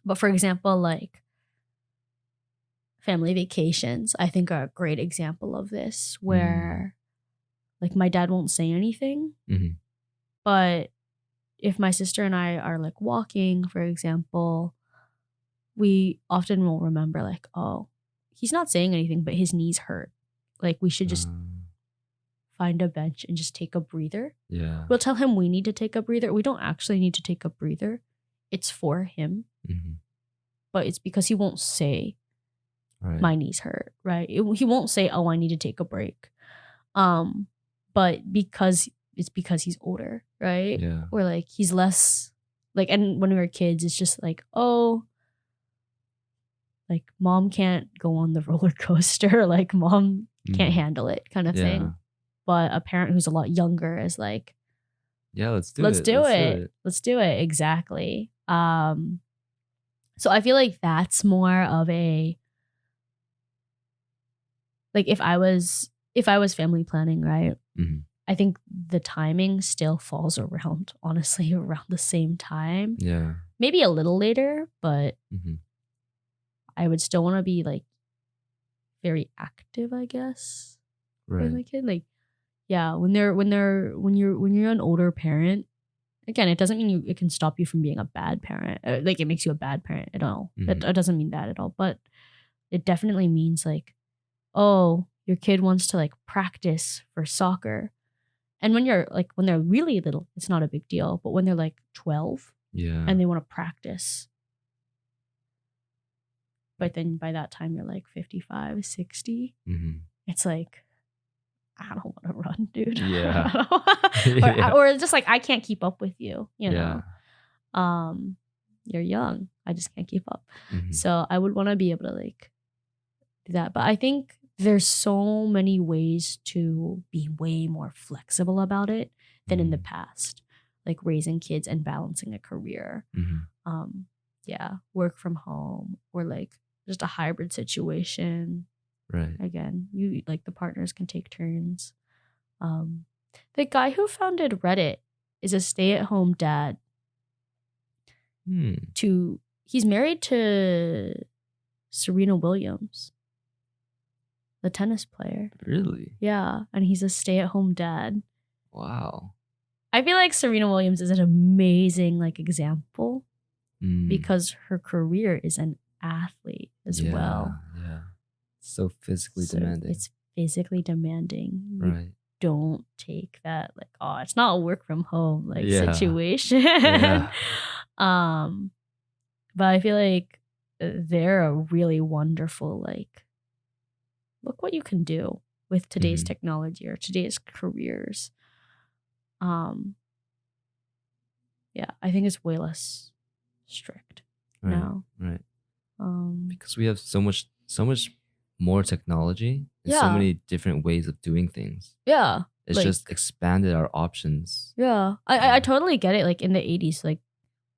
But for example, like family vacations, I think are a great example of this, where like my dad won't say anything, but if my sister and I are like walking, for example, we often will remember like, oh, he's not saying anything, but his knees hurt. Like we should just find a bench and just take a breather. Yeah. We'll tell him we need to take a breather. We don't actually need to take a breather. It's for him. But it's because he won't say my knees hurt, right? He won't say, oh, I need to take a break. But because he's older, right? Yeah. Or like he's less like, and when we were kids, it's just like, oh, like mom can't go on the roller coaster, like mom can't handle it, kind of thing. But a parent who's a lot younger is like, yeah, let's do it. Let's do it. Exactly. So I feel like that's more of a, like if I was family planning, right? I think the timing still falls around, honestly, around the same time. Yeah. Maybe a little later, but I would still want to be like very active, I guess. With my kid. Like, yeah, when you're an older parent, again, it doesn't mean it can stop you from being a bad parent. Like it makes you a bad parent at all. It doesn't mean that at all. But it definitely means like, oh, your kid wants to like practice for soccer. And when they're really little, it's not a big deal. But when they're like 12 and they want to practice, but then by that time you're like 55, 60, it's like, I don't want to run, dude. Yeah. or just like, I can't keep up with you, you know? You're young. I just can't keep up. So I would want to be able to like do that. But I think there's so many ways to be way more flexible about it than in the past, like raising kids and balancing a career. Work from home, or like just a hybrid situation. Right. Again, you like the partners can take turns. The guy who founded Reddit is a stay-at-home dad. He's married to Serena Williams, the tennis player. Really? Yeah, and he's a stay-at-home dad. Wow. I feel like Serena Williams is an amazing like example because her career is an athlete as well. Yeah. So physically demanding. It's physically demanding. Right. Don't take that like, oh, it's not a work from home like situation. But I feel like they're a really wonderful like, look what you can do with today's technology or today's careers. I think it's way less strict now. Right. Because we have so much so much more technology and so Yeah. many different ways of doing things. Yeah. It's just expanded our options. Yeah. I totally get it. Like in the 80s, like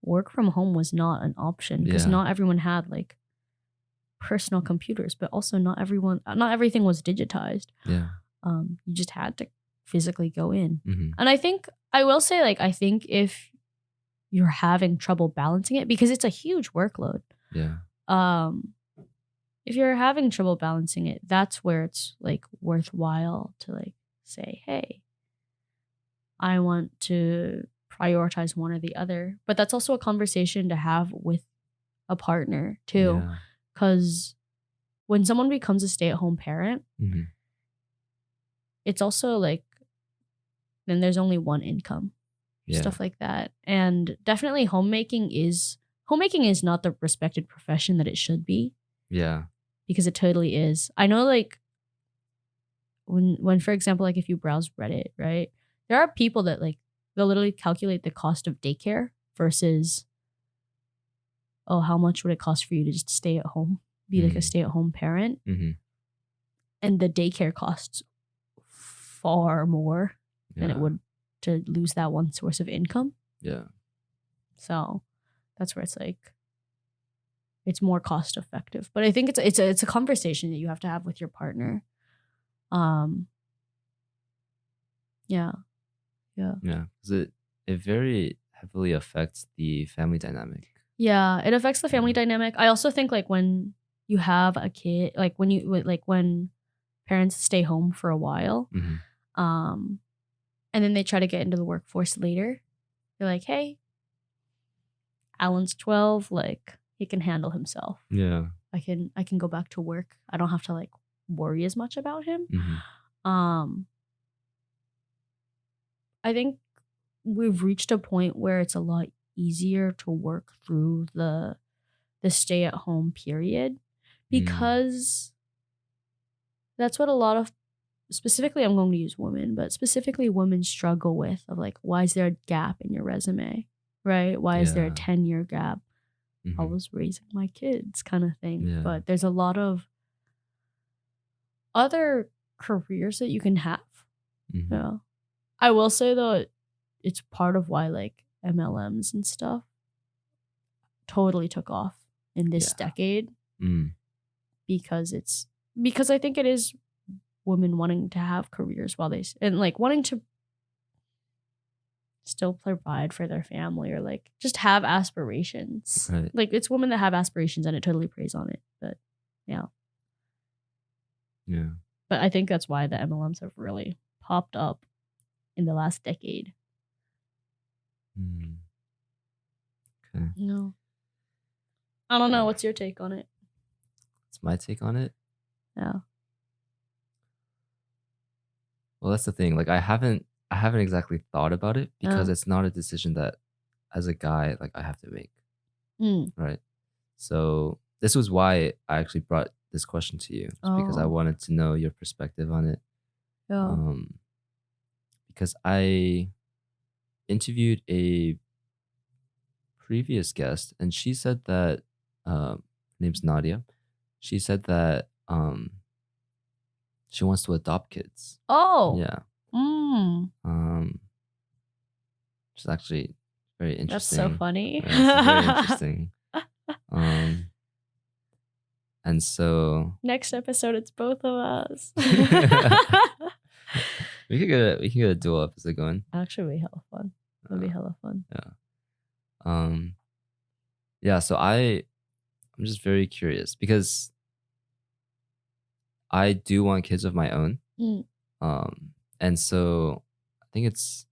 work from home was not an option because Yeah. not everyone had like personal computers, but also not everything was digitized. Yeah. You just had to physically go in. Mhm. And I will say, like, I think if you're having trouble balancing it, because it's a huge workload. Yeah. If you're having trouble balancing it, that's where it's like worthwhile to like say, hey, I want to prioritize one or the other. But that's also a conversation to have with a partner too. Yeah. Because when someone becomes a stay-at-home parent, Mhm. it's also like then there's only one income. Yeah. Stuff like that. And definitely homemaking is not the respected profession that it should be. Yeah. Because it totally is. I know, like, when for example, like if you browse Reddit, right, there are people that like they'll literally calculate the cost of daycare versus, oh, how much would it cost for you to just stay at home, be like a stay-at-home parent, and the daycare costs far more than it would to lose that one source of income. Yeah. So that's where it's like it's more cost effective. But I think it's a conversation that you have to have with your partner. Yeah. Yeah. Because it very heavily affects the family dynamic. Yeah, it affects the family dynamic. I also think like when you have a kid, like when parents stay home for a while, and then they try to get into the workforce later, they're like, hey, Alan's 12, like he can handle himself. Yeah. I can go back to work. I don't have to like worry as much about him. I think we've reached a point where it's a lot easier to work through the stay-at-home period because that's what a lot of, specifically I'm going to use women, but specifically women struggle with of like, why is there a gap in your resume, right? Why is there a 10-year gap? I was raising my kids kind of thing. Yeah. But there's a lot of other careers that you can have. Yeah. I will say though, it's part of why like MLMs and stuff totally took off in this decade because I think it is women wanting to have careers while and like wanting to still provide for their family or like just have aspirations. Right. Like it's women that have aspirations and it totally preys on it. But yeah. But I think that's why the MLMs have really popped up in the last decade. Okay. No. I don't know. What's your take on it? What's my take on it? Yeah. Well, that's the thing. Like I haven't exactly thought about it because it's not a decision that as a guy like I have to make. Right. So this was why I actually brought this question to you. Because I wanted to know your perspective on it. Yeah. Because I interviewed a previous guest and she said that her name's Nadia. She said that she wants to adopt kids. Oh. Yeah. Which is actually very interesting. That's so funny. Yeah, it's very interesting. And so next episode it's both of us. we could get a dual episode going. Actually, be hella fun. That'd be hella fun. Yeah. Yeah. So I'm just very curious because I do want kids of my own. And so I think it's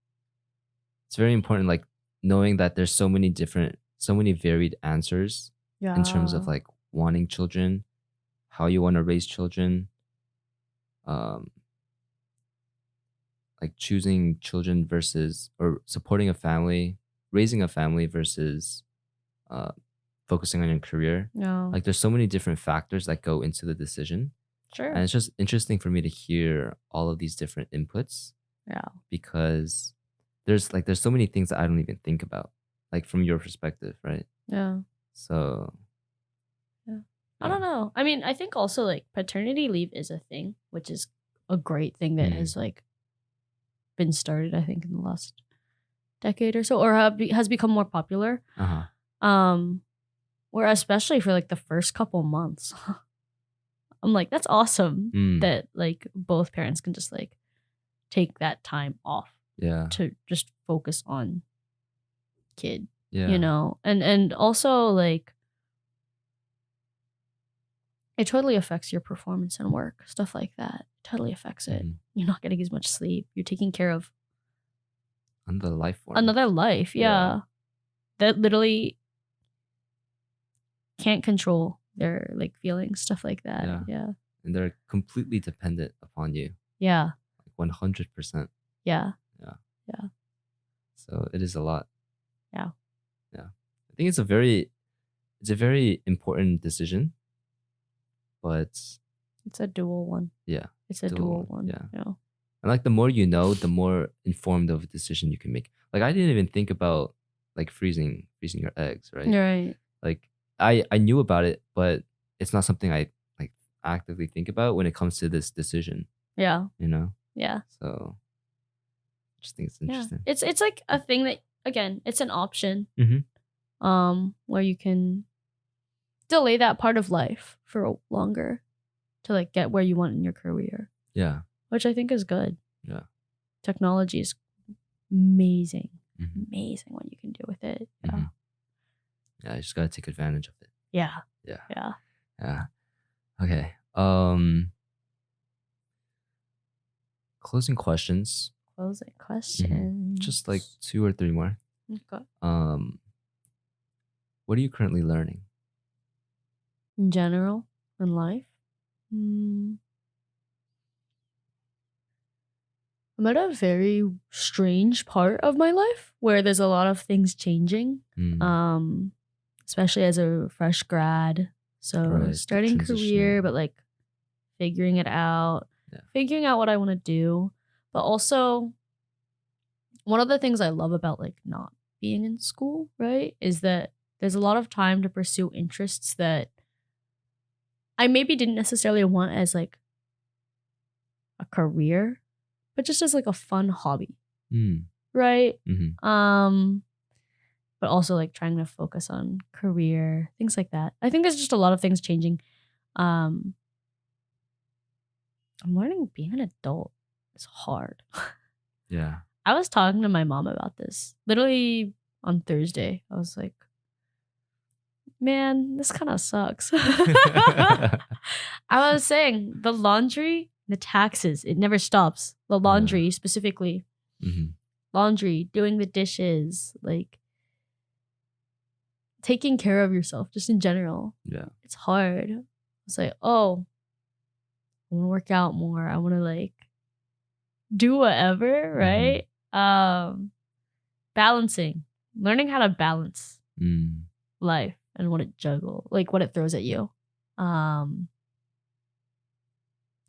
very important, like knowing that there's so many varied answers in terms of like wanting children, how you want to raise children, like choosing children versus or supporting a family, raising a family versus focusing on your career. Like there's so many different factors that go into the decision. Sure. And it's just interesting for me to hear all of these different inputs. Yeah. Because there's so many things that I don't even think about, like from your perspective, right? Yeah. So yeah. I don't know. I mean, I think also like paternity leave is a thing, which is a great thing that has like been started, I think, in the last decade or so, or has become more popular. Where especially for like the first couple months, I'm like, that's awesome that like both parents can just like take that time off to just focus on kid, you know, and also like it totally affects your performance and work, stuff like that. It totally affects it. You're not getting as much sleep. You're taking care of another life form. Another life, yeah. That literally can't control their like feelings, stuff like that. Yeah. And they're completely dependent upon you. Yeah. Like 100%. Yeah. Yeah. Yeah. So it is a lot. Yeah. Yeah. I think it's a very important decision, but it's a dual one. Yeah. It's a dual one. Yeah. Yeah. And like the more you know, the more informed of a decision you can make. Like I didn't even think about like freezing your eggs, right? Right. Like I knew about it, but it's not something I like actively think about when it comes to this decision. Yeah. You know? Yeah. So I just think it's interesting. Yeah. It's like a thing that again, it's an option. Where you can delay that part of life for longer to like get where you want in your career. Yeah. Which I think is good. Yeah. Technology is amazing. Amazing what you can do with it. Yeah. Yeah, you just gotta take advantage of it. Yeah. Yeah. Yeah. Yeah. Okay. Closing questions. Closing questions. Just like 2 or 3 more. Okay. What are you currently learning? In general, in life? I'm at a very strange part of my life where there's a lot of things changing. Especially as a fresh grad. So starting career, but like figuring it out. Yeah. Figuring out what I want to do. But also, one of the things I love about like not being in school, right, is that there's a lot of time to pursue interests that I maybe didn't necessarily want as like a career, but just as like a fun hobby. Right? But also like trying to focus on career, things like that. I think there's just a lot of things changing. I'm learning being an adult is hard. Yeah. I was talking to my mom about this literally on Thursday. I was like, man, this kind of sucks. I was saying the laundry, the taxes, it never stops. The laundry specifically. Laundry, doing the dishes, like taking care of yourself just in general. Yeah. It's hard. It's like, oh, I want to work out more. I want to like do whatever, right? Balancing, learning how to balance life and what it what it throws at you.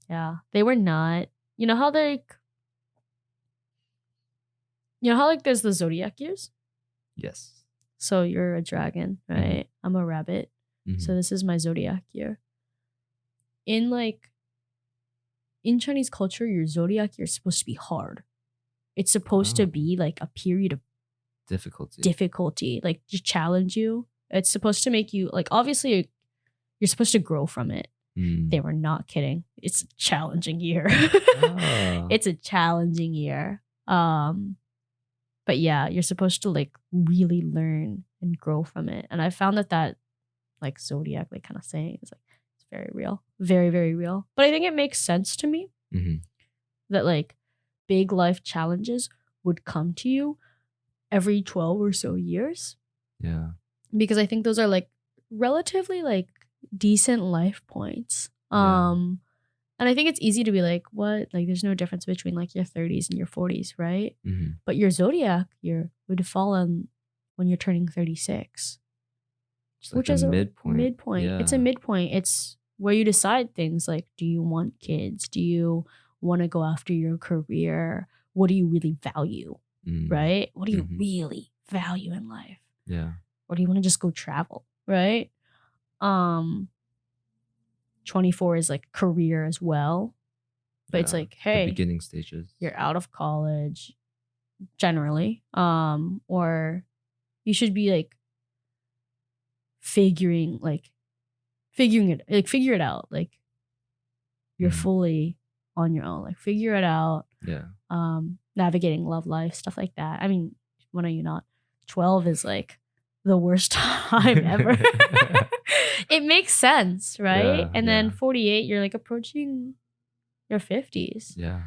Yeah, they were not, you know how there's the zodiac years? Yes. So you're a dragon, right? I'm a rabbit. So this is my zodiac year. In Chinese culture, your zodiac year is supposed to be hard. It's supposed to be like a period of difficulty, like to challenge you. It's supposed to make you like, obviously you're supposed to grow from it. They were not kidding. It's a challenging year. It's a challenging year. But yeah, you're supposed to like really learn and grow from it. And I found that like zodiac like kind of saying is like it's very real, very, very real. But I think it makes sense to me that like big life challenges would come to you every 12 or so years. Yeah. Because I think those are like relatively like decent life points. And I think it's easy to be like, what? Like, there's no difference between like your 30s and your 40s, right? But your zodiac year would fall on when you're turning 36. Which is a midpoint. Yeah. It's a midpoint. It's where you decide things like, do you want kids? Do you want to go after your career? What do you really value? Right? What do you really value in life? Yeah. Or do you want to just go travel? Right? 24 is like career as well. But it's like, hey, the beginning stages. You're out of college generally. Or you should be like figure it out. Like you're fully on your own. Like figure it out. Yeah. Navigating love life, stuff like that. I mean, when are you not? 12 is like the worst time ever. It makes sense, right? Yeah, and then 48, you're like approaching your 50s. Yeah.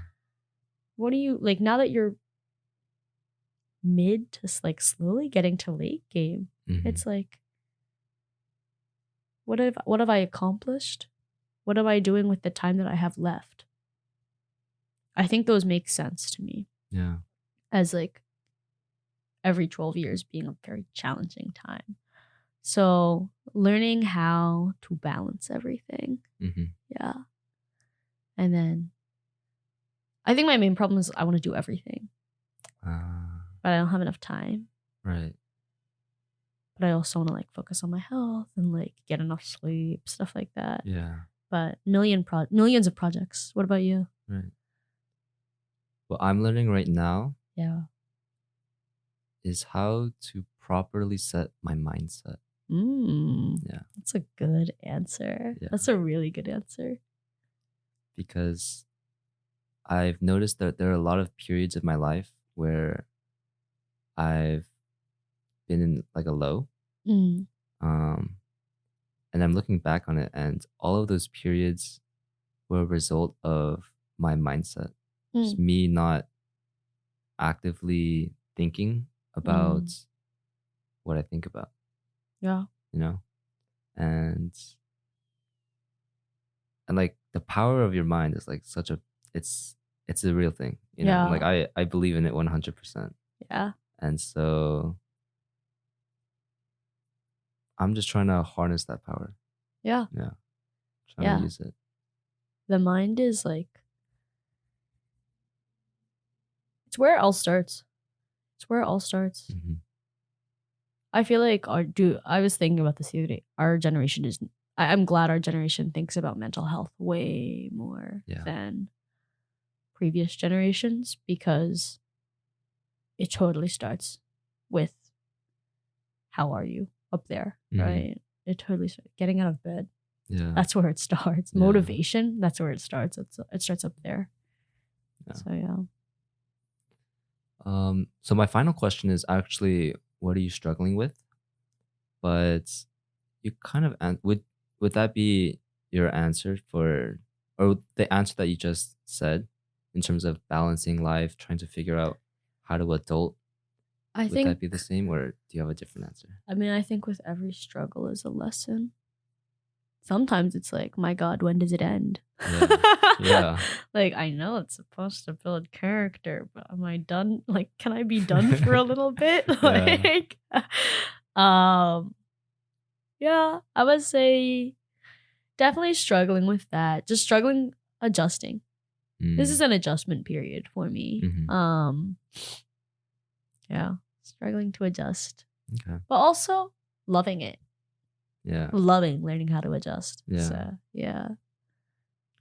What do you like now that you're mid to like slowly getting to late game? It's like, what have I accomplished? What am I doing with the time that I have left? I think those make sense to me. Yeah. As like every 12 years being a very challenging time. So learning how to balance everything. Yeah. And then I think my main problem is I want to do everything. But I don't have enough time. Right. But I also want to like focus on my health and like get enough sleep, stuff like that. Yeah. But millions of projects. What about you? Right. What I'm learning right now is how to properly set my mindset. Yeah. That's a good answer. Yeah. That's a really good answer. Because I've noticed that there are a lot of periods of my life where I've been in like a low. And I'm looking back on it, and all of those periods were a result of my mindset. Just me not actively thinking about what I think about. Yeah. You know? And like the power of your mind is like such a it's a real thing. You know? Like I believe in it 100%. Yeah. And so I'm just trying to harness that power. Yeah. Yeah. Trying to use it. The mind is like, it's where it all starts. It's where it all starts. I feel like I was thinking about this the other day. Our generation is, I'm glad our generation thinks about mental health way more than previous generations, because it totally starts with how are you up there, right? It totally starts getting out of bed. Yeah. That's where it starts. Motivation, that's where it starts. It starts up there. Yeah. So yeah. So my final question is actually, what are you struggling with? But you kind of would that be your answer for, or the answer that you just said in terms of balancing life, trying to figure out how to adult? Would that be the same, or do you have a different answer? I mean, I think with every struggle is a lesson. Sometimes it's like, my God, when does it end? Yeah. Like, I know it's supposed to build character, but am I done? Like, can I be done for a little bit? Like, yeah, I would say definitely struggling with that. Just struggling, adjusting. This is an adjustment period for me. Yeah, struggling to adjust. Okay. But also loving it. Yeah. Learning how to adjust. Yeah. So, yeah.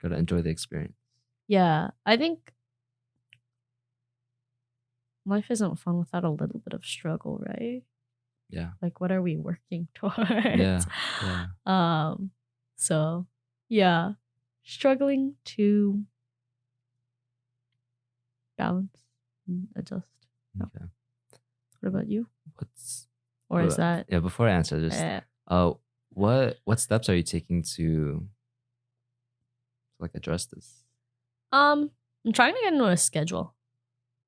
Gotta enjoy the experience. Yeah. I think life isn't fun without a little bit of struggle, right? Yeah. Like, what are we working towards? Yeah. So, yeah. Struggling to balance and adjust. Okay. What about you? Is that? Yeah, before I answer, just what steps are you taking to like address this? I'm trying to get into a schedule.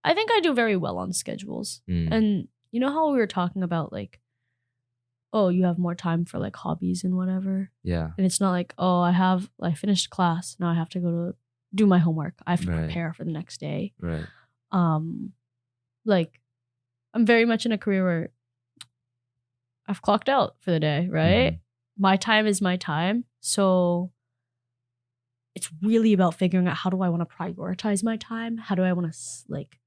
I think I do very well on schedules. And you know how we were talking about like, oh, you have more time for like hobbies and whatever. Yeah. And it's not like, oh, I finished class, now I have to go to do my homework. I have to prepare for the next day. Right. Like, I'm very much in a career where I've clocked out for the day, right? My time is my time. So it's really about figuring out, how do I want to prioritize my time? How do I want to like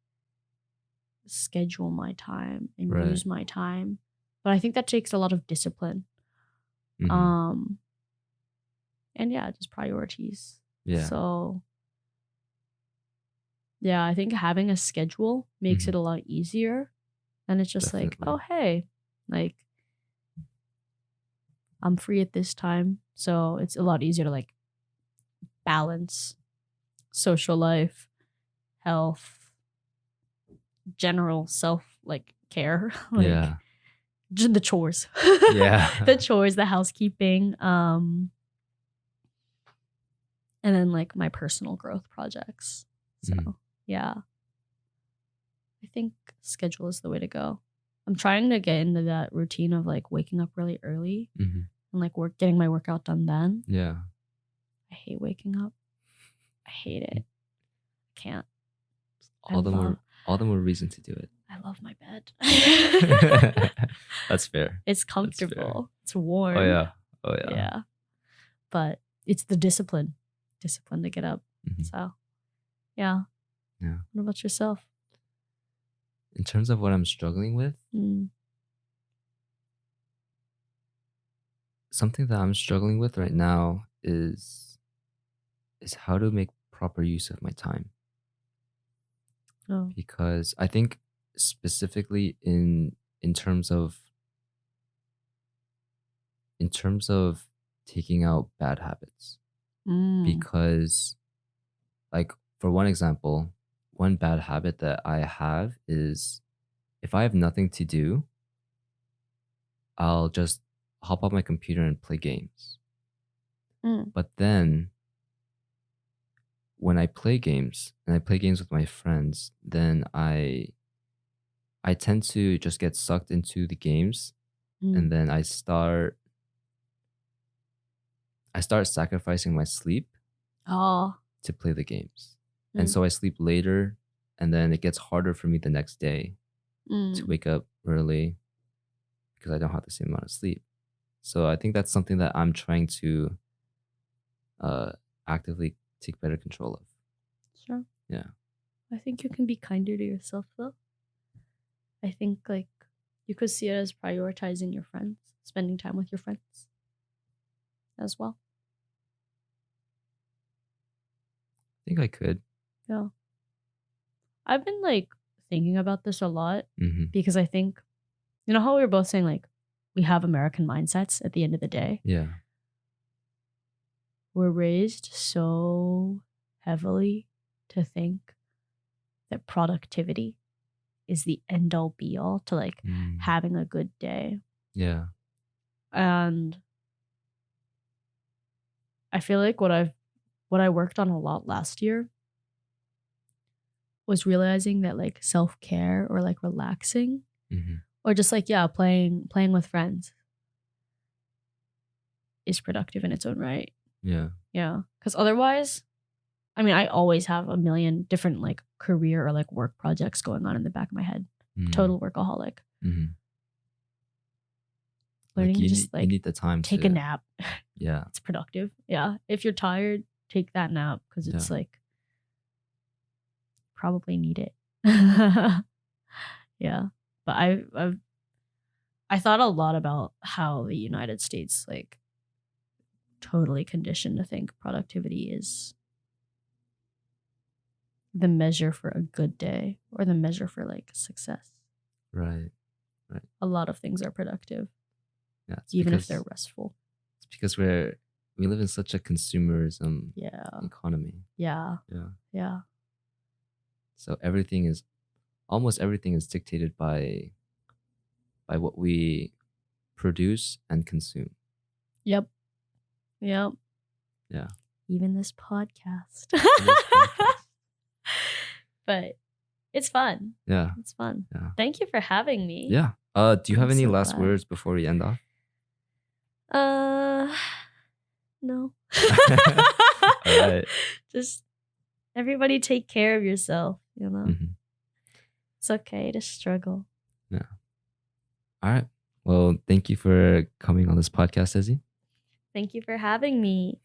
schedule my time and use my time? But I think that takes a lot of discipline. And yeah, just priorities. Yeah. So yeah, I think having a schedule makes it a lot easier. And it's just like, oh, hey, like I'm free at this time. So it's a lot easier to like balance social life, health, general self like care, like Yeah. just the chores. Yeah. The chores, the housekeeping, and then like my personal growth projects. So yeah, I think schedule is the way to go. I'm trying to get into that routine of like waking up really early and like getting my workout done then. Yeah. I hate waking up. I hate it. I can't. All the more reason to do it. I love my bed. That's fair. It's comfortable. It's warm. Oh yeah. Yeah. But it's the discipline to get up. So yeah. What about yourself? In terms of what I'm struggling with, something that I'm struggling with right now is how to make proper use of my time. Because I think specifically in terms of taking out bad habits. Because like for one example, one bad habit that I have is if I have nothing to do, I'll just hop on my computer and play games. But then when I play games and I play games with my friends, then I tend to just get sucked into the games and then I start sacrificing my sleep to play the games. And so I sleep later and then it gets harder for me the next day to wake up early because I don't have the same amount of sleep. So I think that's something that I'm trying to actively take better control of. Sure. Yeah. I think you can be kinder to yourself though. I think like you could see it as prioritizing your friends, spending time with your friends as well. I think I could. Yeah. I've been like thinking about this a lot because I think, you know how we were both saying like we have American mindsets at the end of the day? Yeah. We're raised so heavily to think that productivity is the end all be all to like having a good day. Yeah. And I feel like what I worked on a lot last year was realizing that like self-care or like relaxing or just like playing with friends is productive in its own right. Yeah. Yeah. Because otherwise, I mean, I always have a million different like career or like work projects going on in the back of my head. Total workaholic. Learning like to just like you need the time take to a nap. Yeah. It's productive. Yeah. If you're tired, take that nap because it's like probably need it. Yeah. But I thought a lot about how the United States like totally conditioned to think productivity is the measure for a good day or the measure for like success. Right. A lot of things are productive. Yeah. Even if they're restful. It's because we live in such a consumerism economy. Yeah. So almost everything is dictated by what we produce and consume. Yep. Yeah. Even this podcast. But it's fun. Yeah. It's fun. Yeah. Thank you for having me. Yeah. Do you have any last words before we end off? No. All right. Just everybody take care of yourself, you know? It's okay to struggle. Yeah. All right. Well, thank you for coming on this podcast, Izzy. Thank you for having me.